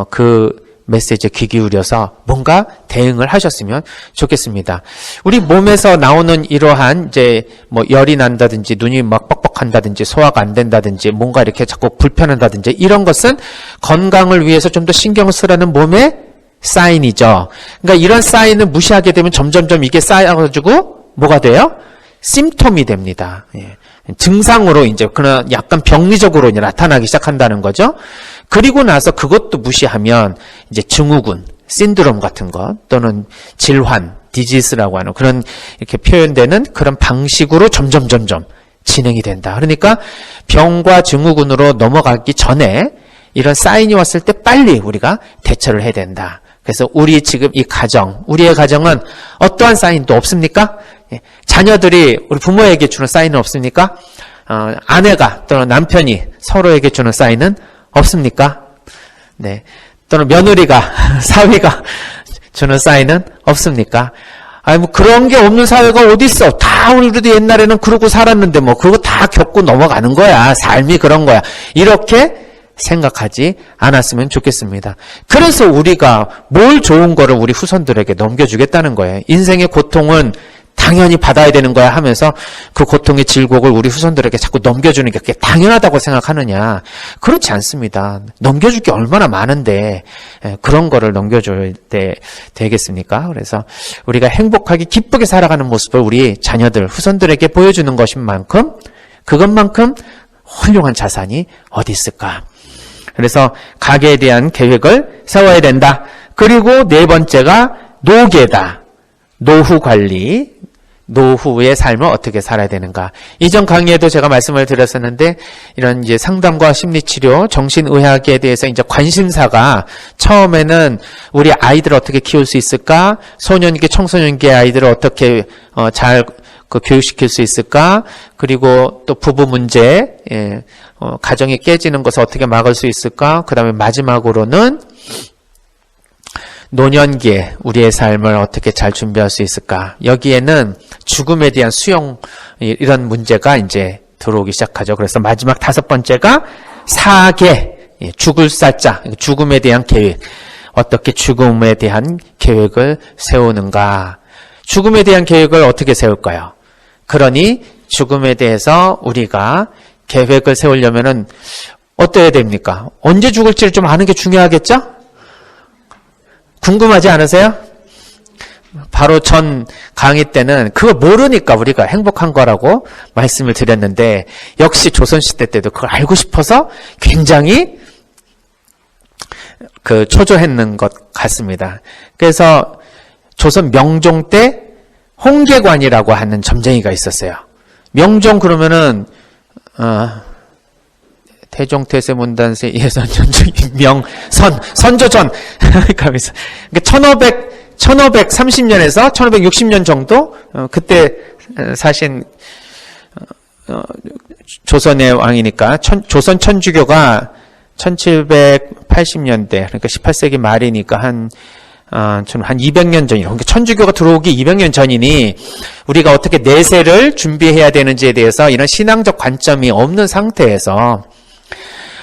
그 메시지에 귀 기울여서 뭔가 대응을 하셨으면 좋겠습니다. 우리 몸에서 나오는 이러한 이제 뭐 열이 난다든지 눈이 막 뻑뻑한다든지 소화가 안 된다든지 뭔가 이렇게 자꾸 불편하다든지 이런 것은 건강을 위해서 좀 더 신경을 쓰라는 몸의 사인이죠. 그러니까 이런 사인을 무시하게 되면 점점점 이게 쌓여가지고 뭐가 돼요? 심톰이 됩니다. 증상으로 이제 그런 약간 병리적으로 이제 나타나기 시작한다는 거죠. 그리고 나서 그것도 무시하면 이제 증후군, 신드롬 같은 것 또는 질환, 디지스라고 하는 그런 이렇게 표현되는 그런 방식으로 점점 진행이 된다. 그러니까 병과 증후군으로 넘어가기 전에 이런 사인이 왔을 때 빨리 우리가 대처를 해야 된다. 그래서 우리 지금 이 가정, 우리의 가정은 어떠한 사인도 없습니까? 자녀들이 우리 부모에게 주는 사인은 없습니까? 아내가 또는 남편이 서로에게 주는 사인은 없습니까? 네. 또는 며느리가, 사위가 주는 사인은 없습니까? 아니, 뭐 그런 게 없는 사회가 어디 있어. 다 우리도 옛날에는 그러고 살았는데 뭐 그거 다 겪고 넘어가는 거야. 삶이 그런 거야. 이렇게 생각하지 않았으면 좋겠습니다. 그래서 우리가 뭘 좋은 거를 우리 후손들에게 넘겨주겠다는 거예요. 인생의 고통은 당연히 받아야 되는 거야 하면서 그 고통의 질곡을 우리 후손들에게 자꾸 넘겨주는 게 그게 당연하다고 생각하느냐. 그렇지 않습니다. 넘겨줄 게 얼마나 많은데 그런 거를 넘겨줘야 되겠습니까? 그래서 우리가 행복하게 기쁘게 살아가는 모습을 우리 자녀들, 후손들에게 보여주는 것인 만큼 그것만큼 훌륭한 자산이 어디 있을까? 그래서 가계에 대한 계획을 세워야 된다. 그리고 네 번째가 노계다. 노후 관리. 노후의 삶을 어떻게 살아야 되는가. 이전 강의에도 제가 말씀을 드렸었는데, 이런 이제 상담과 심리치료, 정신의학에 대해서 이제 관심사가 처음에는 우리 아이들을 어떻게 키울 수 있을까? 소년기, 청소년기 아이들을 어떻게 잘 교육시킬 수 있을까? 그리고 또 부부 문제, 가정이 깨지는 것을 어떻게 막을 수 있을까? 그 다음에 마지막으로는 노년기에 우리의 삶을 어떻게 잘 준비할 수 있을까? 여기에는 죽음에 대한 수용, 이런 문제가 이제 들어오기 시작하죠. 그래서 마지막 다섯 번째가 사계, 죽을 살자, 죽음에 대한 계획. 어떻게 죽음에 대한 계획을 세우는가? 죽음에 대한 계획을 어떻게 세울까요? 그러니 죽음에 대해서 우리가 계획을 세우려면은 어떠해야 됩니까? 언제 죽을지를 좀 아는 게 중요하겠죠? 궁금하지 않으세요? 바로 전 강의 때는 그걸 모르니까 우리가 행복한 거라고 말씀을 드렸는데, 역시 조선시대 때도 그걸 알고 싶어서 굉장히 초조했는 것 같습니다. 그래서 조선 명종 때 홍계관이라고 하는 점쟁이가 있었어요. 명종 그러면은 태종태세 문단세 예선전쟁 선조전 가면서 1530년에서 1560년 정도 그때 사신 조선의 왕이니까 조선 천주교가 1780년대 그러니까 18세기 말이니까 한 200년 전이요. 그러니까 천주교가 들어오기 200년 전이니 우리가 어떻게 내세를 준비해야 되는지에 대해서 이런 신앙적 관점이 없는 상태에서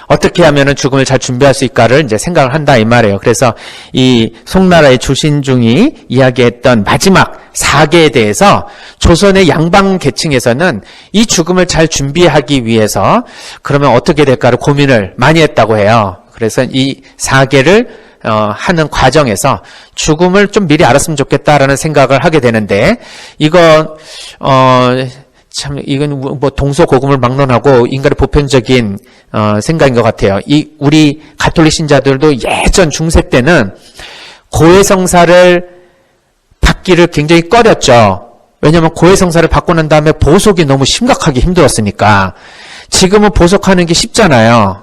어떻게 하면은 죽음을 잘 준비할 수 있을까를 이제 생각을 한다 이 말이에요. 그래서 이 송나라의 주신중이 이야기했던 마지막 사계에 대해서 조선의 양방 계층에서는 이 죽음을 잘 준비하기 위해서 그러면 어떻게 될까를 고민을 많이 했다고 해요. 그래서 이 사계를 하는 과정에서 죽음을 좀 미리 알았으면 좋겠다라는 생각을 하게 되는데, 이건 뭐 동서고금을 막론하고 인간의 보편적인 생각인 것 같아요. 우리 가톨릭 신자들도 예전 중세 때는 고해성사를 받기를 굉장히 꺼렸죠. 왜냐하면 고해성사를 받고 난 다음에 보속이 너무 심각하게 힘들었으니까. 지금은 보속하는 게 쉽잖아요.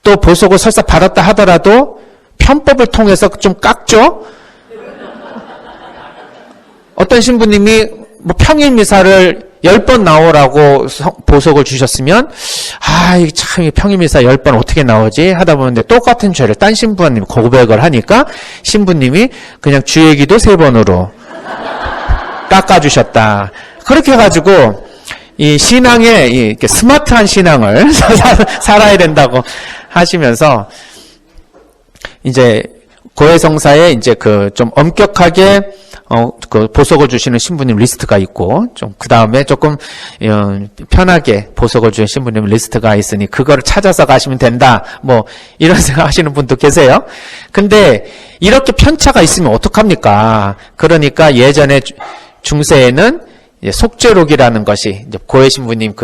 또 보석을 설사 받았다 하더라도 편법을 통해서 좀 깎죠. 어떤 신부님이 뭐 평일 미사를 10번 나오라고 보석을 주셨으면 이게 참 평일 미사 10번 어떻게 나오지 하다 보는데 똑같은 죄를 딴 신부님 고백을 하니까 신부님이 그냥 주예기도 3번으로 깎아주셨다. 그렇게 해가지고 이 신앙에 이렇게 스마트한 신앙을 살아야 된다고 하시면서 이제 고해성사에 이제 좀 엄격하게 그 보석을 주시는 신부님 리스트가 있고, 좀 그 다음에 조금 편하게 보석을 주는 신부님 리스트가 있으니 그거를 찾아서 가시면 된다. 뭐 이런 생각 하시는 분도 계세요. 근데 이렇게 편차가 있으면 어떡합니까? 그러니까 예전에 중세에는 속죄록이라는 것이 이제 고해 신부님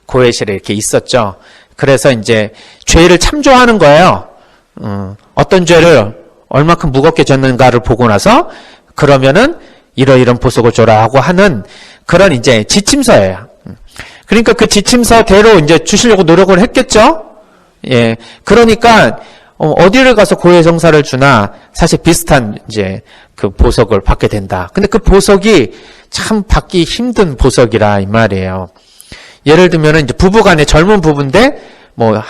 고해실에 이렇게 있었죠. 그래서 이제 죄를 참조하는 거예요. 어떤 죄를 얼마큼 무겁게 졌는가를 보고 나서 그러면은 이러이런 보석을 줘라 하고 하는 그런 이제 지침서예요. 그러니까 그 지침서대로 이제 주시려고 노력을 했겠죠. 예. 그러니까 어디를 가서 고해성사를 주나 사실 비슷한 이제 그 보석을 받게 된다. 근데 그 보석이 참 받기 힘든 보석이라 이 말이에요. 예를 들면은 이제 부부간에 젊은 부부인데 뭐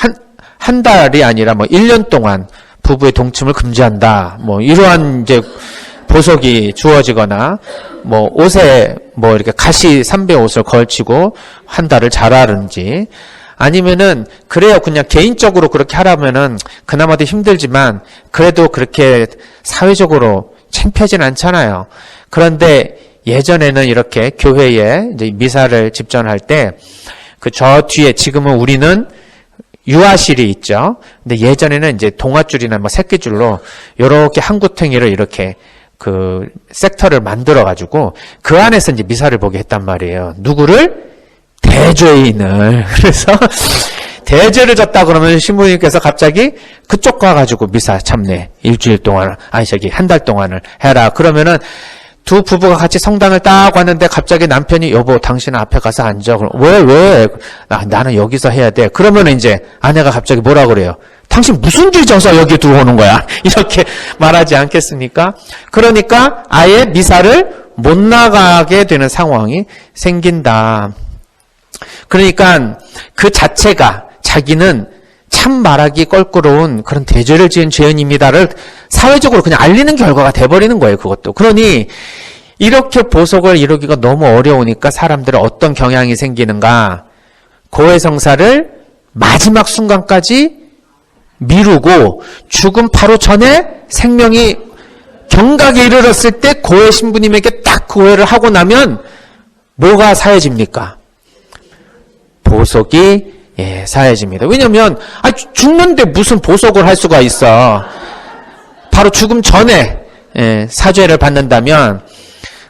한 달이 아니라 뭐 1년 동안 부부의 동침을 금지한다. 뭐 이러한 이제 보석이 주어지거나 뭐 옷에 뭐 이렇게 가시 3배 옷을 걸치고 한 달을 자라든지 아니면은 그래요 그냥 개인적으로 그렇게 하라면은 그나마도 힘들지만 그래도 그렇게 사회적으로 창피하진 않잖아요. 그런데 예전에는 이렇게 교회에 이제 미사를 집전할 때 그 저 뒤에 지금은 우리는 유아실이 있죠. 근데 예전에는 이제 동아줄이나 뭐 새끼줄로 이렇게 한 구탱이를 이렇게 그 섹터를 만들어 가지고 그 안에서 이제 미사를 보게 했단 말이에요. 누구를? 대죄인을. 그래서 대죄를 졌다 그러면 신부님께서 갑자기 그쪽 가가지고 미사 참내 일주일 동안 한 달 동안을 해라. 그러면은 두 부부가 같이 성당을 딱 왔는데 갑자기 남편이 여보 당신 앞에 가서 앉아. 그럼 왜? 나는 여기서 해야 돼. 그러면 이제 아내가 갑자기 뭐라 그래요? 당신 무슨 길 져서 여기 들어오는 거야? 이렇게 말하지 않겠습니까? 그러니까 아예 미사를 못 나가게 되는 상황이 생긴다. 그러니까 그 자체가 자기는 참 말하기 껄끄러운 그런 대죄를 지은 죄인입니다를 사회적으로 그냥 알리는 결과가 돼버리는 거예요. 그것도. 그러니 이렇게 보석을 이루기가 너무 어려우니까 사람들은 어떤 경향이 생기는가? 고해성사를 마지막 순간까지 미루고 죽음 바로 전에 생명이 경각에 이르렀을 때 고해 신부님에게 딱 고해를 하고 나면 뭐가 사해집니까? 보석이 사해집니다. 왜냐면 죽는데 무슨 보석을 할 수가 있어. 바로 죽음 전에 사죄를 받는다면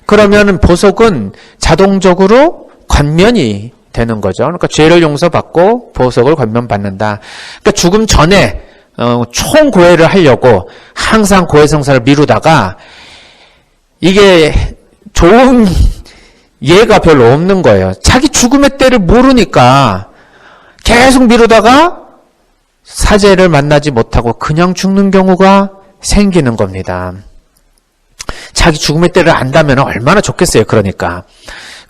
그러면 보석은 자동적으로 관면이 되는 거죠. 그러니까 죄를 용서받고 보석을 관면받는다. 그러니까 죽음 전에 총고해를 하려고 항상 고해성사를 미루다가 이게 좋은 예가 별로 없는 거예요. 자기 죽음의 때를 모르니까 계속 미루다가 사죄를 만나지 못하고 그냥 죽는 경우가 생기는 겁니다. 자기 죽음의 때를 안다면 얼마나 좋겠어요. 그러니까.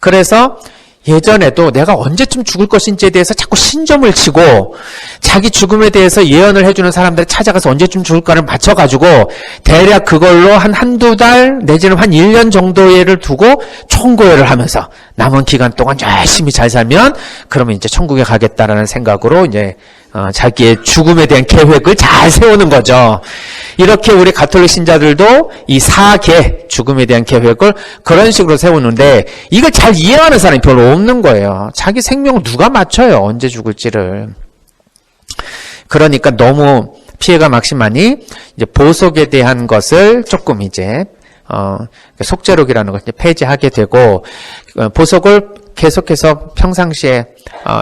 그래서 예전에도 내가 언제쯤 죽을 것인지에 대해서 자꾸 신점을 치고 자기 죽음에 대해서 예언을 해주는 사람들을 찾아가서 언제쯤 죽을까를 맞춰가지고 대략 그걸로 한두 달 내지는 한 1년 정도를 두고 총고해를 하면서 남은 기간 동안 열심히 잘 살면 그러면 이제 천국에 가겠다라는 생각으로 이제 자기의 죽음에 대한 계획을 잘 세우는 거죠. 이렇게 우리 가톨릭 신자들도 이 사계 죽음에 대한 계획을 그런 식으로 세우는데 이걸 잘 이해하는 사람이 별로 없는 거예요. 자기 생명을 누가 맞춰요? 언제 죽을지를. 그러니까 너무 피해가 막심하니 이제 보석에 대한 것을 조금 이제 속죄록이라는 것을 폐지하게 되고 보석을 계속해서 평상시에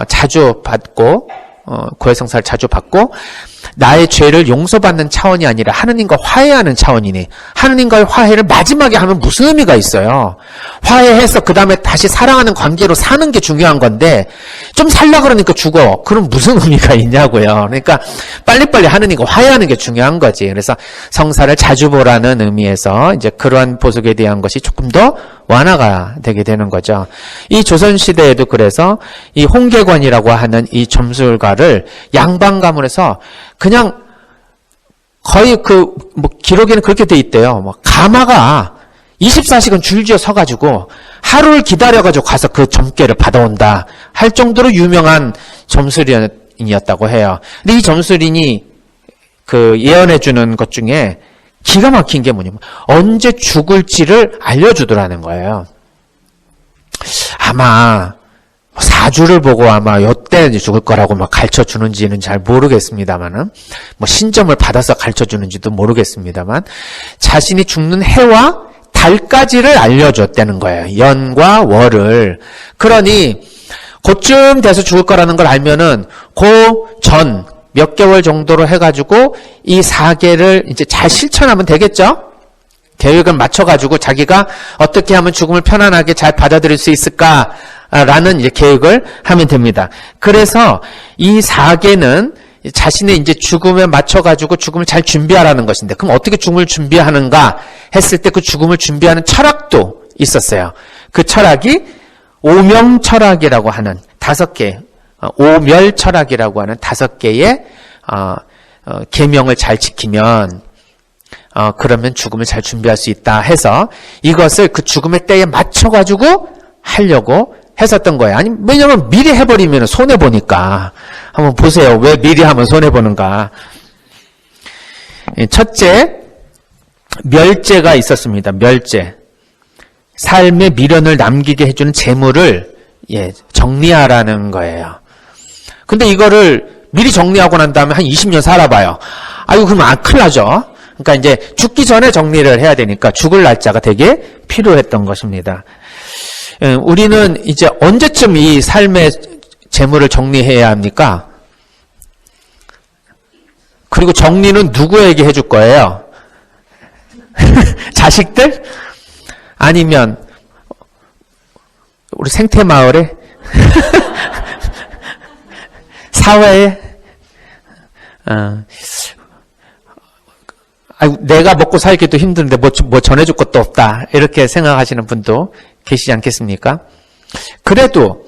자주 받고 고해성사를 자주 받고 나의 죄를 용서받는 차원이 아니라 하느님과 화해하는 차원이니 하느님과의 화해를 마지막에 하면 무슨 의미가 있어요? 화해해서 그 다음에 다시 사랑하는 관계로 사는 게 중요한 건데 좀 살라 그러니까 죽어. 그럼 무슨 의미가 있냐고요. 그러니까 빨리빨리 하느님과 화해하는 게 중요한 거지. 그래서 성사를 자주 보라는 의미에서 이제 그러한 보석에 대한 것이 조금 더 완화가 되게 되는 거죠. 이 조선시대에도 그래서 이 홍계관이라고 하는 이 점술가를 양반 가문에서 그냥 거의 기록에는 그렇게 돼 있대요. 가마가 24시간 줄지어 서가지고 하루를 기다려가지고 가서 그 점괘를 받아온다 할 정도로 유명한 점술인이었다고 해요. 근데 이 점술인이 그 예언해주는 것 중에 기가 막힌 게 뭐냐면 언제 죽을지를 알려주더라는 거예요. 아마 사주를 보고 아마 요때 죽을 거라고 막 가르쳐 주는지는 잘 모르겠습니다만은 뭐 신점을 받아서 가르쳐 주는지도 모르겠습니다만 자신이 죽는 해와 달까지를 알려줬다는 거예요. 연과 월을. 그러니 그쯤 돼서 죽을 거라는 걸 알면은 그 전 몇 개월 정도로 해가지고 이 사계를 이제 잘 실천하면 되겠죠? 계획을 맞춰가지고 자기가 어떻게 하면 죽음을 편안하게 잘 받아들일 수 있을까라는 이제 계획을 하면 됩니다. 그래서 이 사계는 자신의 이제 죽음에 맞춰가지고 죽음을 잘 준비하라는 것인데, 그럼 어떻게 죽음을 준비하는가 했을 때 그 죽음을 준비하는 철학도 있었어요. 그 철학이 오명철학이라고 하는 5개, 오멸철학이라고 하는 5개의 계명을 잘 지키면 그러면 죽음을 잘 준비할 수 있다 해서 이것을 그 죽음의 때에 맞춰가지고 하려고 했었던 거예요. 아니, 왜냐면 미리 해버리면 손해보니까. 한번 보세요. 왜 미리 하면 손해보는가. 첫째, 멸제가 있었습니다. 멸제. 삶의 미련을 남기게 해주는 재물을 정리하라는 거예요. 근데 이거를 미리 정리하고 난 다음에 한 20년 살아봐요. 아유, 그럼 큰일 나죠. 그러니까 이제 죽기 전에 정리를 해야 되니까 죽을 날짜가 되게 필요했던 것입니다. 우리는 이제 언제쯤 이 삶의 재물을 정리해야 합니까? 그리고 정리는 누구에게 해줄 거예요? 자식들? 아니면 우리 생태마을에? 사회에? 내가 먹고 살기도 힘든데 뭐 전해줄 것도 없다. 이렇게 생각하시는 분도 계시지 않겠습니까? 그래도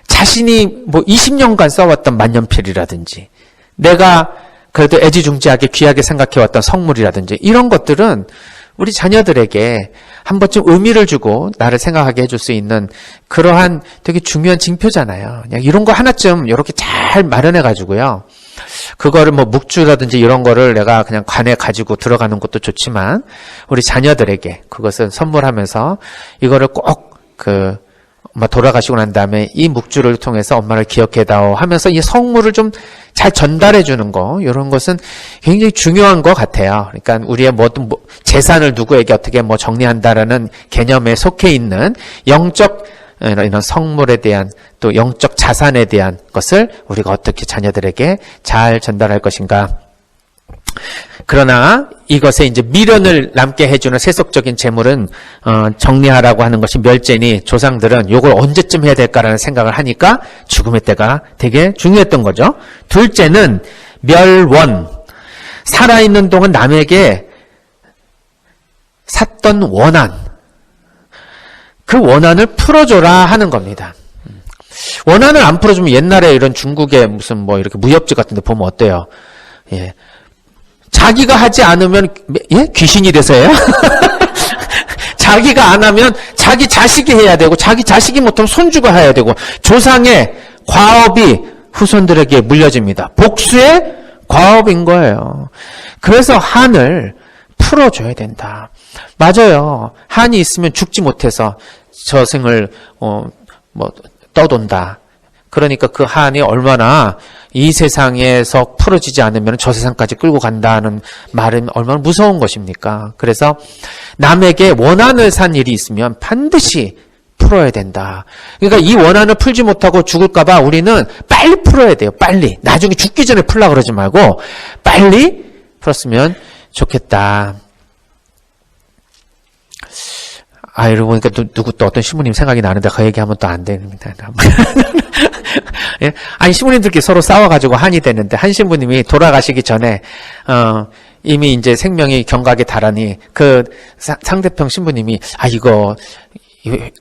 자신이 뭐 20년간 써왔던 만년필이라든지 내가 그래도 애지중지하게 귀하게 생각해왔던 성물이라든지 이런 것들은 우리 자녀들에게 한 번쯤 의미를 주고 나를 생각하게 해줄 수 있는 그러한 되게 중요한 징표잖아요. 그냥 이런 거 하나쯤 이렇게 잘 마련해가지고요. 그거를 뭐 묵주라든지 이런 거를 내가 그냥 관에 가지고 들어가는 것도 좋지만 우리 자녀들에게 그것을 선물하면서 이거를 꼭 엄마 돌아가시고 난 다음에 이 묵주를 통해서 엄마를 기억해다오 하면서 이 성물을 좀 잘 전달해 주는 거 이런 것은 굉장히 중요한 것 같아요. 그러니까 우리의 모든 재산을 누구에게 어떻게 정리한다라는 개념에 속해 있는 영적 이런 성물에 대한 또 영적 자산에 대한 것을 우리가 어떻게 자녀들에게 잘 전달할 것인가. 그러나 이것에 이제 미련을 남게 해주는 세속적인 재물은 정리하라고 하는 것이 멸제니 조상들은 이걸 언제쯤 해야 될까라는 생각을 하니까 죽음의 때가 되게 중요했던 거죠. 둘째는 멸원. 살아있는 동안 남에게 샀던 원한. 그 원한을 풀어줘라 하는 겁니다. 원한을 안 풀어주면 옛날에 이런 중국의 무슨 이렇게 무협지 같은 데 보면 어때요? 예. 자기가 하지 않으면 귀신이 돼서요? 자기가 안 하면 자기 자식이 해야 되고 자기 자식이 못하면 손주가 해야 되고 조상의 과업이 후손들에게 물려집니다. 복수의 과업인 거예요. 그래서 한을 풀어줘야 된다. 맞아요. 한이 있으면 죽지 못해서 저승을 떠돈다. 그러니까 그 한이 얼마나 이 세상에서 풀어지지 않으면 저 세상까지 끌고 간다는 말은 얼마나 무서운 것입니까? 그래서 남에게 원한을 산 일이 있으면 반드시 풀어야 된다. 그러니까 이 원한을 풀지 못하고 죽을까봐 우리는 빨리 풀어야 돼요. 빨리. 나중에 죽기 전에 풀라 그러지 말고 빨리 풀었으면 좋겠다. 이러고 보니까 누구 또 어떤 신부님 생각이 나는데 그 얘기하면 또 안 됩니다. 예? 아니, 신부님들끼리 서로 싸워가지고 한이 됐는데, 한 신부님이 돌아가시기 전에, 이미 이제 생명이 경각에 달하니, 그 상대편 신부님이, 이거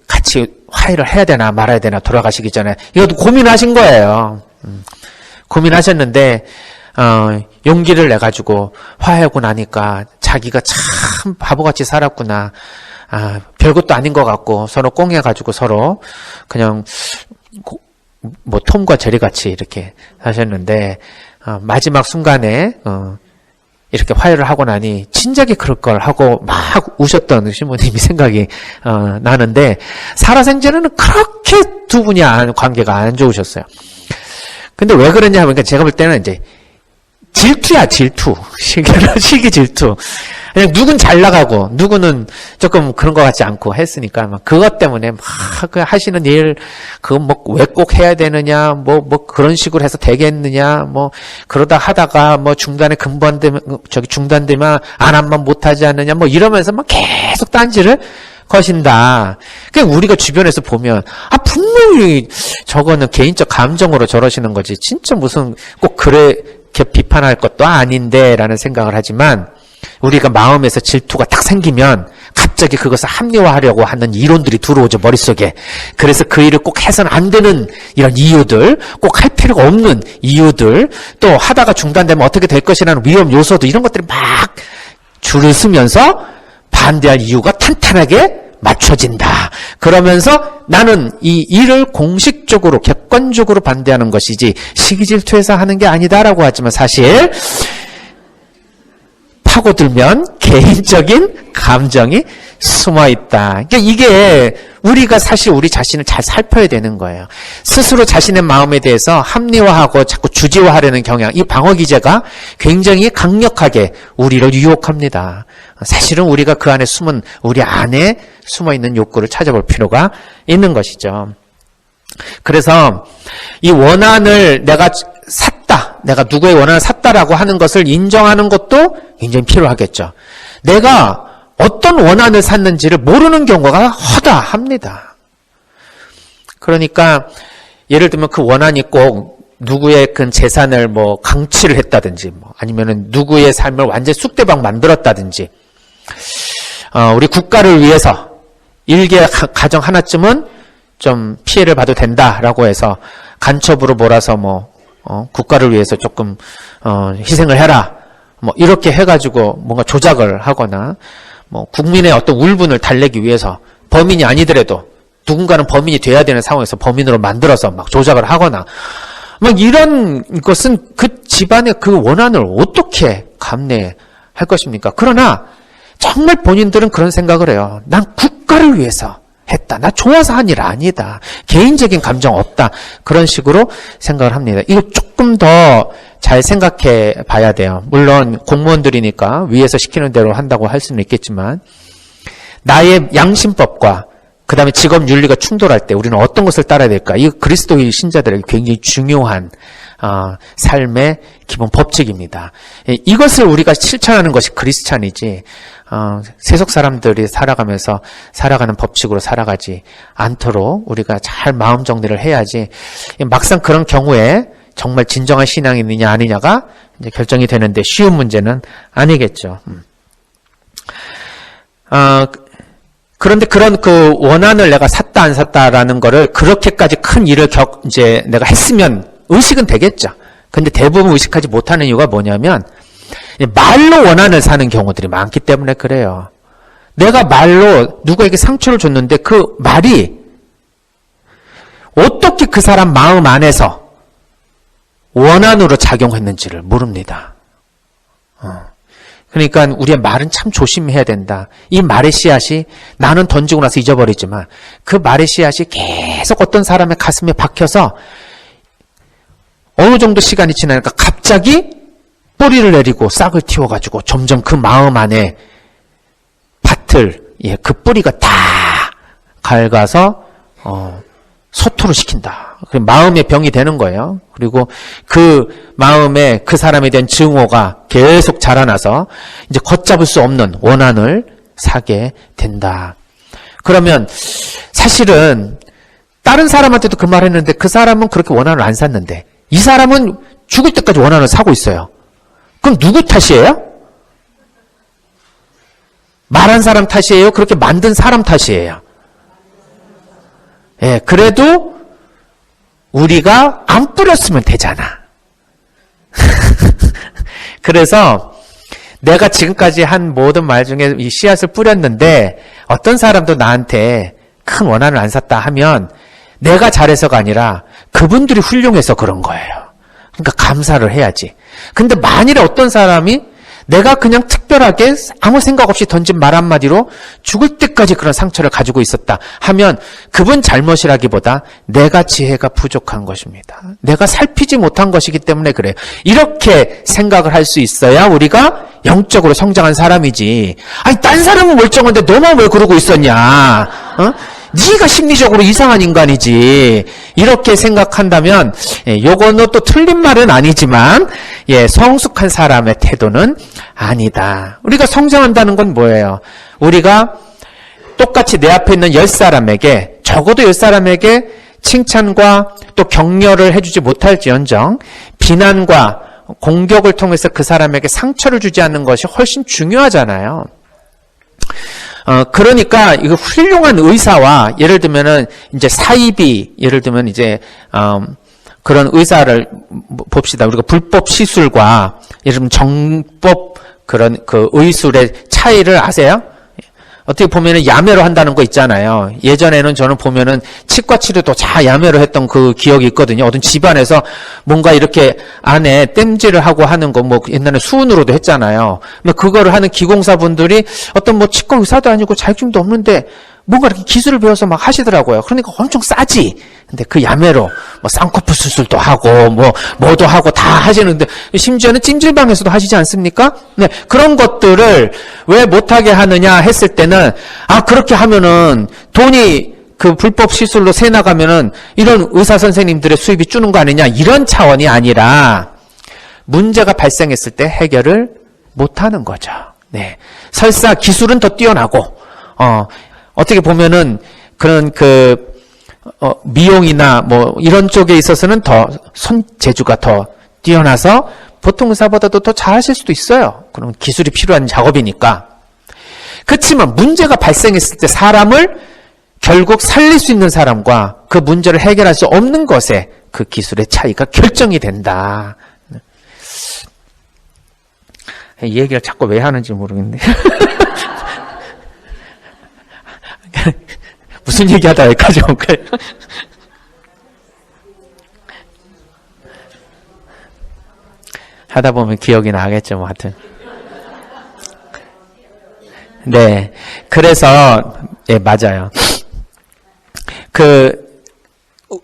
같이 화해를 해야 되나 말아야 되나 돌아가시기 전에, 이것도 고민하신 거예요. 고민하셨는데, 용기를 내가지고 화해하고 나니까 자기가 참 바보같이 살았구나. 별것도 아닌 것 같고 서로 꽁해가지고 서로 그냥 톰과 제리 같이 이렇게 사셨는데 마지막 순간에 이렇게 화해를 하고 나니 진작에 그럴 걸 하고 막 우셨던 신부님이 생각이 나는데 살아생전에는 그렇게 두 분이 관계가 안 좋으셨어요. 근데 왜 그러냐 하면 제가 볼 때는 이제 질투야, 질투. 시기 질투. 그냥 누군 잘 나가고, 누구는 조금 그런 것 같지 않고 했으니까, 그것 때문에 하시는 일, 그거 왜 꼭 해야 되느냐, 그런 식으로 해서 되겠느냐, 그러다 하다가, 중간에 중단되면 안 하면 못하지 않느냐, 이러면서 계속 딴지를 거신다. 그냥 우리가 주변에서 보면, 분명히 저거는 개인적 감정으로 저러시는 거지, 진짜 무슨 꼭 이렇게 비판할 것도 아닌데 라는 생각을 하지만 우리가 마음에서 질투가 딱 생기면 갑자기 그것을 합리화하려고 하는 이론들이 들어오죠, 머릿속에. 그래서 그 일을 꼭 해서는 안 되는 이런 이유들, 꼭 할 필요가 없는 이유들, 또 하다가 중단되면 어떻게 될 것이라는 위험 요소도 이런 것들이 막 줄을 서면서 반대할 이유가 탄탄하게 맞춰진다. 그러면서 나는 이 일을 공식적으로 객관적으로 반대하는 것이지 시기 질투해서 하는 게 아니다라고 하지만 사실 파고들면 개인적인 감정이 숨어있다. 그러니까 이게 우리가 사실 우리 자신을 잘 살펴야 되는 거예요. 스스로 자신의 마음에 대해서 합리화하고 자꾸 주지화하려는 경향, 이 방어기제가 굉장히 강력하게 우리를 유혹합니다. 사실은 우리가 그 안에 숨은, 우리 안에 숨어있는 욕구를 찾아볼 필요가 있는 것이죠. 그래서 이 원한을 내가 샀다, 내가 누구의 원한을 샀다라고 하는 것을 인정하는 것도 굉장히 필요하겠죠. 내가 어떤 원한을 샀는지를 모르는 경우가 허다합니다. 그러니까 예를 들면 그 원한이 꼭 누구의 그 재산을 뭐 강취를 했다든지, 뭐 아니면은 누구의 삶을 완전히 쑥대박 만들었다든지, 우리 국가를 위해서 일개 가정 하나쯤은 좀 피해를 봐도 된다라고 해서 간첩으로 몰아서 뭐 국가를 위해서 조금 희생을 해라, 뭐 이렇게 해가지고 뭔가 조작을 하거나, 뭐 국민의 어떤 울분을 달래기 위해서 범인이 아니더라도 누군가는 범인이 돼야 되는 상황에서 범인으로 만들어서 막 조작을 하거나, 막 이런 것은 그 집안의 그 원한을 어떻게 감내할 것입니까? 그러나 정말 본인들은 그런 생각을 해요. 난 국가를 위해서 했다. 나 좋아서 한 일 아니다. 개인적인 감정 없다. 그런 식으로 생각을 합니다. 이거 조금 더 잘 생각해 봐야 돼요. 물론 공무원들이니까 위에서 시키는 대로 한다고 할 수는 있겠지만, 나의 양심법과 그 다음에 직업 윤리가 충돌할 때 우리는 어떤 것을 따라야 될까? 이 그리스도의 신자들에게 굉장히 중요한 삶의 기본 법칙입니다. 이것을 우리가 실천하는 것이 크리스찬이지, 세속 사람들이 살아가면서 살아가는 법칙으로 살아가지 않도록 우리가 잘 마음 정리를 해야지, 막상 그런 경우에 정말 진정한 신앙이 있느냐 아니냐가 이제 결정이 되는데 쉬운 문제는 아니겠죠. 그런데 그런 그 원한을 내가 샀다 안 샀다라는 거를 그렇게까지 큰 일을 이제 내가 했으면 의식은 되겠죠. 근데 대부분 의식하지 못하는 이유가 뭐냐면 말로 원한을 사는 경우들이 많기 때문에 그래요. 내가 말로 누구에게 상처를 줬는데 그 말이 어떻게 그 사람 마음 안에서 원한으로 작용했는지를 모릅니다. 그러니까 우리의 말은 참 조심해야 된다. 이 말의 씨앗이 나는 던지고 나서 잊어버리지만 그 말의 씨앗이 계속 어떤 사람의 가슴에 박혀서 어느 정도 시간이 지나니까 갑자기 뿌리를 내리고 싹을 틔워가지고 점점 그 마음 안에 밭을, 그 뿌리가 다 갉아서 소토를 시킨다. 마음의 병이 되는 거예요. 그리고 그 마음에 그 사람에 대한 증오가 계속 자라나서 이제 걷잡을 수 없는 원한을 사게 된다. 그러면 사실은 다른 사람한테도 그 말 했는데 그 사람은 그렇게 원한을 안 샀는데 이 사람은 죽을 때까지 원한을 사고 있어요. 그럼 누구 탓이에요? 말한 사람 탓이에요? 그렇게 만든 사람 탓이에요? 그래도 우리가 안 뿌렸으면 되잖아. 그래서 내가 지금까지 한 모든 말 중에 이 씨앗을 뿌렸는데 어떤 사람도 나한테 큰 원한을 안 샀다 하면 내가 잘해서가 아니라 그분들이 훌륭해서 그런 거예요. 그러니까 감사를 해야지. 근데 만일에 어떤 사람이 내가 그냥 특별하게 아무 생각 없이 던진 말 한마디로 죽을 때까지 그런 상처를 가지고 있었다 하면 그분 잘못이라기보다 내가 지혜가 부족한 것입니다. 내가 살피지 못한 것이기 때문에 그래요. 이렇게 생각을 할 수 있어야 우리가 영적으로 성장한 사람이지. 아니 딴 사람은 멀쩡한데 너만 왜 그러고 있었냐? 네가 심리적으로 이상한 인간이지. 이렇게 생각한다면 요거는 또 틀린 말은 아니지만 성숙한 사람의 태도는 아니다. 우리가 성장한다는 건 뭐예요? 우리가 똑같이 내 앞에 있는 10사람에게 적어도 10사람에게 칭찬과 또 격려를 해주지 못할지언정 비난과 공격을 통해서 그 사람에게 상처를 주지 않는 것이 훨씬 중요하잖아요. 그러니까 이거 훌륭한 의사와 예를 들면은 이제 사이비, 예를 들면 이제 그런 의사를 봅시다. 우리가 불법 시술과 예를 들면 정법 그런 그 의술의 차이를 아세요? 어떻게 보면은 야매로 한다는 거 있잖아요. 예전에는 저는 보면은 치과 치료도 다 야매로 했던 그 기억이 있거든요. 어떤 집안에서 뭔가 이렇게 안에 땜질을 하고 하는 거, 뭐 옛날에 수은으로도 했잖아요. 근데 그거를 하는 기공사분들이 어떤 뭐 치과 의사도 아니고 자격증도 없는데 뭔가 이렇게 기술을 배워서 막 하시더라고요. 그러니까 엄청 싸지. 근데 그 야매로 뭐 쌍꺼풀 수술도 하고 뭐도 하고 다 하시는데 심지어는 찜질방에서도 하시지 않습니까? 네, 그런 것들을 왜 못하게 하느냐 했을 때는 그렇게 하면은 돈이 그 불법 시술로 새 나가면은 이런 의사 선생님들의 수입이 주는 거 아니냐 이런 차원이 아니라 문제가 발생했을 때 해결을 못하는 거죠. 네, 설사 기술은 더 뛰어나고 어떻게 보면은 그런 미용이나 뭐 이런 쪽에 있어서는 더 손재주가 더 뛰어나서 보통 의사보다도 더 잘하실 수도 있어요. 그럼 기술이 필요한 작업이니까. 그렇지만 문제가 발생했을 때 사람을 결국 살릴 수 있는 사람과 그 문제를 해결할 수 없는 것에 그 기술의 차이가 결정이 된다. 이 얘기를 자꾸 왜 하는지 모르겠네. 무슨 얘기하다 여기까지 온 거예요? 하다 보면 기억이 나겠죠, 뭐 하여튼. 네, 그래서 예, 맞아요.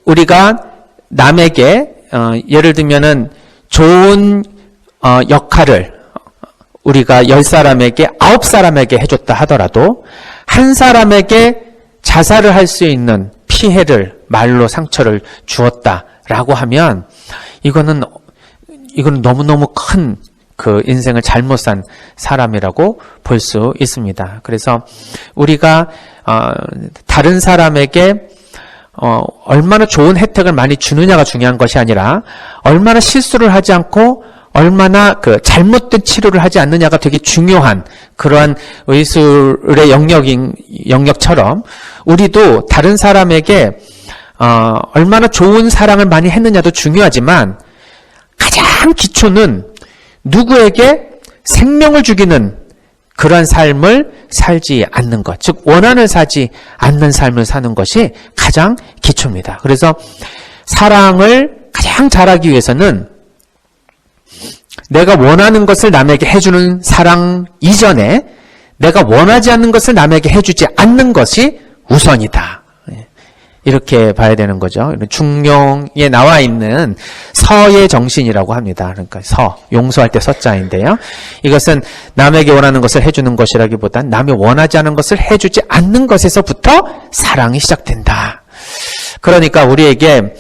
우리가 남에게 예를 들면은 좋은 역할을 우리가 10사람에게 9사람에게 해줬다 하더라도 한 사람에게 자살을 할 수 있는 피해를 말로 상처를 주었다라고 하면 이거는 너무너무 큰 그 인생을 잘못 산 사람이라고 볼 수 있습니다. 그래서 우리가 다른 사람에게 얼마나 좋은 혜택을 많이 주느냐가 중요한 것이 아니라 얼마나 실수를 하지 않고 얼마나 그 잘못된 치료를 하지 않느냐가 되게 중요한 그러한 의술의 영역처럼 우리도 다른 사람에게 얼마나 좋은 사랑을 많이 했느냐도 중요하지만 가장 기초는 누구에게 생명을 죽이는 그러한 삶을 살지 않는 것, 즉 원한을 사지 않는 삶을 사는 것이 가장 기초입니다. 그래서 사랑을 가장 잘하기 위해서는 내가 원하는 것을 남에게 해주는 사랑 이전에 내가 원하지 않는 것을 남에게 해주지 않는 것이 우선이다. 이렇게 봐야 되는 거죠. 중용에 나와 있는 서의 정신이라고 합니다. 그러니까 용서할 때 서자인데요. 이것은 남에게 원하는 것을 해주는 것이라기보단 남이 원하지 않은 것을 해주지 않는 것에서부터 사랑이 시작된다. 그러니까 우리에게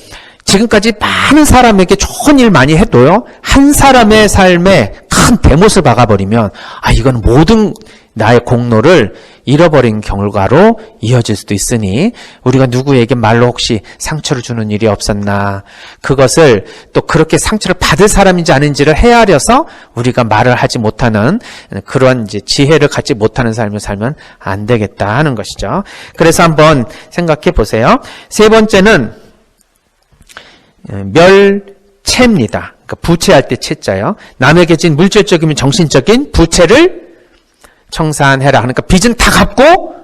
지금까지 많은 사람에게 좋은 일 많이 해도요, 한 사람의 삶에 큰 대못을 박아버리면 이건 모든 나의 공로를 잃어버린 결과로 이어질 수도 있으니 우리가 누구에게 말로 혹시 상처를 주는 일이 없었나, 그것을 또 그렇게 상처를 받을 사람인지 아닌지를 헤아려서 우리가 말을 하지 못하는 그런 이제 지혜를 갖지 못하는 삶을 살면 안 되겠다 하는 것이죠. 그래서 한번 생각해 보세요. 세 번째는 멸체입니다. 그러니까 부채할 때 채자요. 남에게 진 물질적이면 정신적인 부채를 청산해라. 그러니까 빚은 다 갚고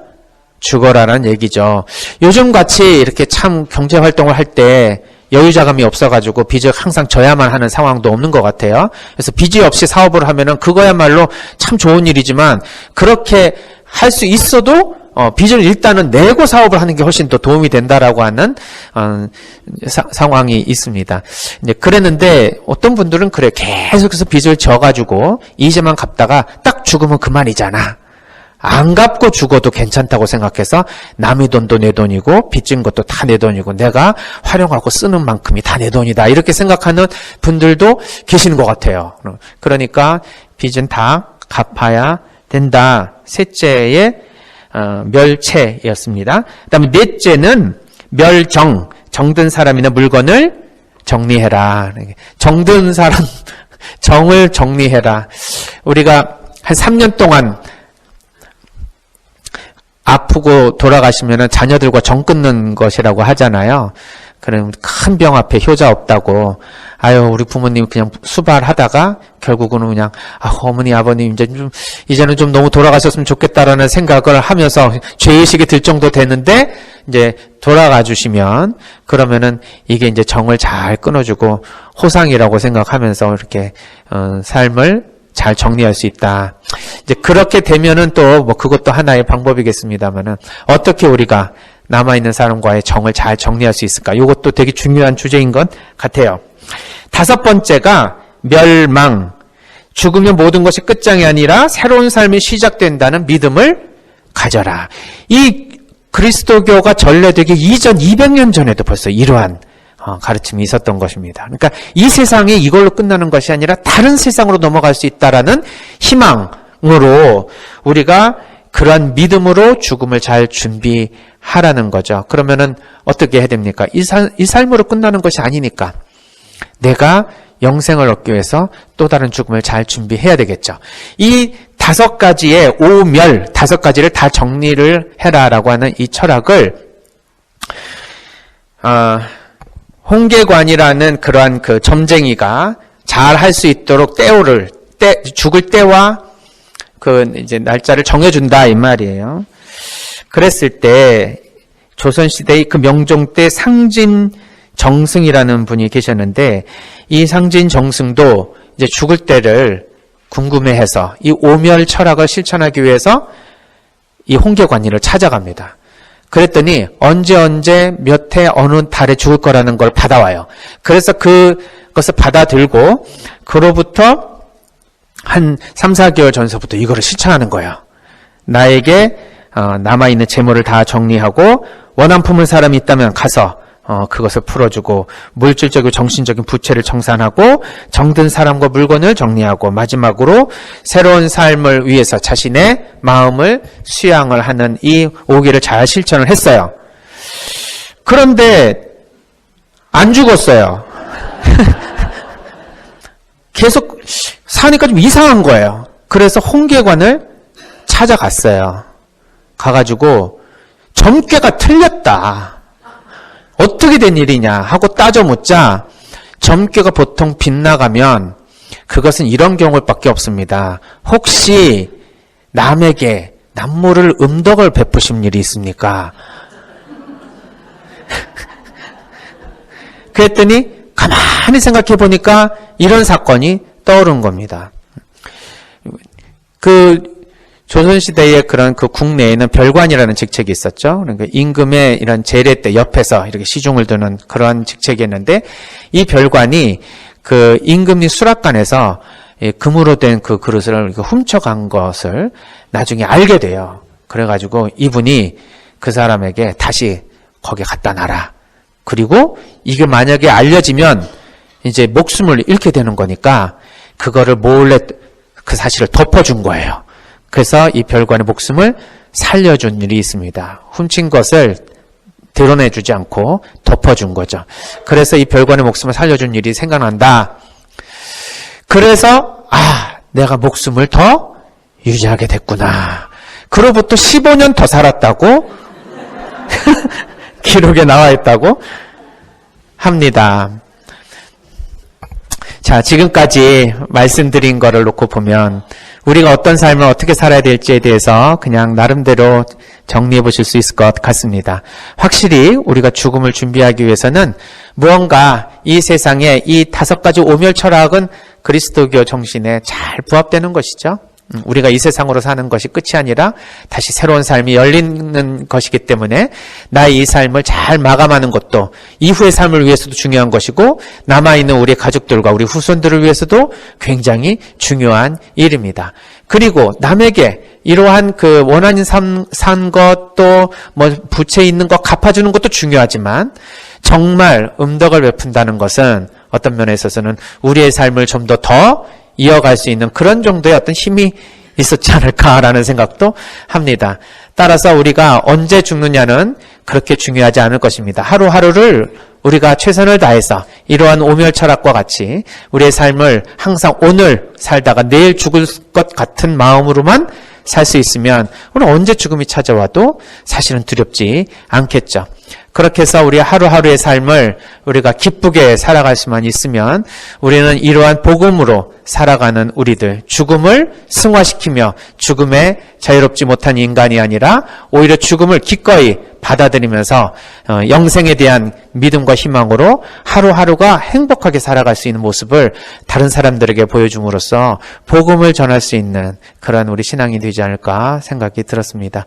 죽어라라는 얘기죠. 요즘 같이 이렇게 참 경제 활동을 할 때 여유 자금이 없어가지고 빚을 항상 져야만 하는 상황도 없는 것 같아요. 그래서 빚이 없이 사업을 하면은 그거야말로 참 좋은 일이지만 그렇게 할 수 있어도 빚을 일단은 내고 사업을 하는 게 훨씬 더 도움이 된다라고 하는 상황이 있습니다. 이제 그랬는데 어떤 분들은 그래, 계속해서 빚을 져가지고 이자만 갚다가 딱 죽으면 그만이잖아. 안 갚고 죽어도 괜찮다고 생각해서 남의 돈도 내 돈이고 빚진 것도 다 내 돈이고 내가 활용하고 쓰는 만큼이 다 내 돈이다, 이렇게 생각하는 분들도 계시는 것 같아요. 그러니까 빚은 다 갚아야 된다. 셋째의 멸체였습니다. 그 다음에 넷째는 멸정, 정든 사람이나 물건을 정리해라. 정든 사람, 정을 정리해라. 우리가 한 3년 동안 아프고 돌아가시면 자녀들과 정 끊는 것이라고 하잖아요. 그럼 큰 병 앞에 효자 없다고 아유, 우리 부모님 그냥 수발하다가 결국은 그냥, 어머니, 아버님, 이제는 좀 너무 돌아가셨으면 좋겠다라는 생각을 하면서 죄의식이 들 정도 되는데, 이제 돌아가 주시면, 그러면은 이게 이제 정을 잘 끊어주고, 호상이라고 생각하면서 이렇게, 삶을 잘 정리할 수 있다. 이제 그렇게 되면은 또 뭐 그것도 하나의 방법이겠습니다만은, 어떻게 우리가 남아있는 사람과의 정을 잘 정리할 수 있을까? 이것도 되게 중요한 주제인 것 같아요. 5번째가 멸망. 죽으면 모든 것이 끝장이 아니라 새로운 삶이 시작된다는 믿음을 가져라. 이 그리스도교가 전래되기 이전 200년 전에도 벌써 이러한 가르침이 있었던 것입니다. 그러니까 이 세상이 이걸로 끝나는 것이 아니라 다른 세상으로 넘어갈 수 있다라는 희망으로 우리가 그러한 믿음으로 죽음을 잘 준비하라는 거죠. 그러면은 어떻게 해야 됩니까? 이 삶으로 끝나는 것이 아니니까 내가 영생을 얻기 위해서 또 다른 죽음을 잘 준비해야 되겠죠. 이 5가지의 오멸, 5가지를 다 정리를 해라라고 하는 이 철학을 홍계관이라는 그러한 그 점쟁이가 잘 할 수 있도록 죽을 때와 그 이제 날짜를 정해준다 이 말이에요. 그랬을 때 조선시대의 그 명종 때 상진정승이라는 분이 계셨는데 이 상진정승도 이제 죽을 때를 궁금해해서 이 오멸 철학을 실천하기 위해서 이 홍계관이를 찾아갑니다. 그랬더니 언제 몇 해 어느 달에 죽을 거라는 걸 받아와요. 그래서 그것을 받아들고 그로부터 한 3, 4개월 전서부터 이거를 실천하는 거예요. 나에게 남아있는 재물을 다 정리하고 원한 품을 사람이 있다면 가서 그것을 풀어주고 물질적이고 정신적인 부채를 청산하고 정든 사람과 물건을 정리하고 마지막으로 새로운 삶을 위해서 자신의 마음을 수양을 하는 이 5개를 잘 실천을 했어요. 그런데 안 죽었어요. 계속 사니까 좀 이상한 거예요. 그래서 홍계관을 찾아갔어요. 가가지고 점괘가 틀렸다. 어떻게 된 일이냐 하고 따져 묻자 점괘가 보통 빗나가면 그것은 이런 경우밖에 없습니다. 혹시 남에게 남모를 음덕을 베푸신 일이 있습니까? 그랬더니 가만히 생각해 보니까 이런 사건이 떠오른 겁니다. 그 조선시대의 그런 그 국내에는 별관이라는 직책이 있었죠. 그러니까 임금의 이런 제례 때 옆에서 이렇게 시중을 두는 그러한 직책이었는데 이 별관이 그 임금이 수락관에서 금으로 된 그 그릇을 훔쳐간 것을 나중에 알게 돼요. 그래가지고 이분이 그 사람에게 다시 거기에 갖다 놔라. 그리고 이게 만약에 알려지면 이제 목숨을 잃게 되는 거니까 그거를 몰래 그 사실을 덮어준 거예요. 그래서 이 별관의 목숨을 살려준 일이 있습니다. 훔친 것을 드러내주지 않고 덮어준 거죠. 그래서 이 별관의 목숨을 살려준 일이 생각난다. 그래서 내가 목숨을 더 유지하게 됐구나. 그로부터 15년 더 살았다고 기록에 나와 있다고 합니다. 자, 지금까지 말씀드린 거를 놓고 보면 우리가 어떤 삶을 어떻게 살아야 될지에 대해서 그냥 나름대로 정리해 보실 수 있을 것 같습니다. 확실히 우리가 죽음을 준비하기 위해서는 무언가 이 세상에 이 5가지 오멸 철학은 그리스도교 정신에 잘 부합되는 것이죠. 우리가 이 세상으로 사는 것이 끝이 아니라 다시 새로운 삶이 열리는 것이기 때문에 나의 이 삶을 잘 마감하는 것도 이후의 삶을 위해서도 중요한 것이고 남아있는 우리 가족들과 우리 후손들을 위해서도 굉장히 중요한 일입니다. 그리고 남에게 이러한 그 원한인 산 것도 뭐 부채 있는 것 갚아주는 것도 중요하지만 정말 음덕을 베푼다는 것은 어떤 면에 있어서는 우리의 삶을 좀 더 이어갈 수 있는 그런 정도의 어떤 힘이 있었지 않을까라는 생각도 합니다. 따라서 우리가 언제 죽느냐는 그렇게 중요하지 않을 것입니다. 하루하루를 우리가 최선을 다해서 이러한 오멸 철학과 같이 우리의 삶을 항상 오늘 살다가 내일 죽을 것 같은 마음으로만 살 수 있으면 우리는 언제 죽음이 찾아와도 사실은 두렵지 않겠죠. 그렇게 해서 우리 하루하루의 삶을 우리가 기쁘게 살아갈 수만 있으면 우리는 이러한 복음으로 살아가는 우리들, 죽음을 승화시키며 죽음에 자유롭지 못한 인간이 아니라 오히려 죽음을 기꺼이 받아들이면서 영생에 대한 믿음과 희망으로 하루하루가 행복하게 살아갈 수 있는 모습을 다른 사람들에게 보여줌으로써 복음을 전할 수 있는 그런 우리 신앙이 되지 않을까 생각이 들었습니다.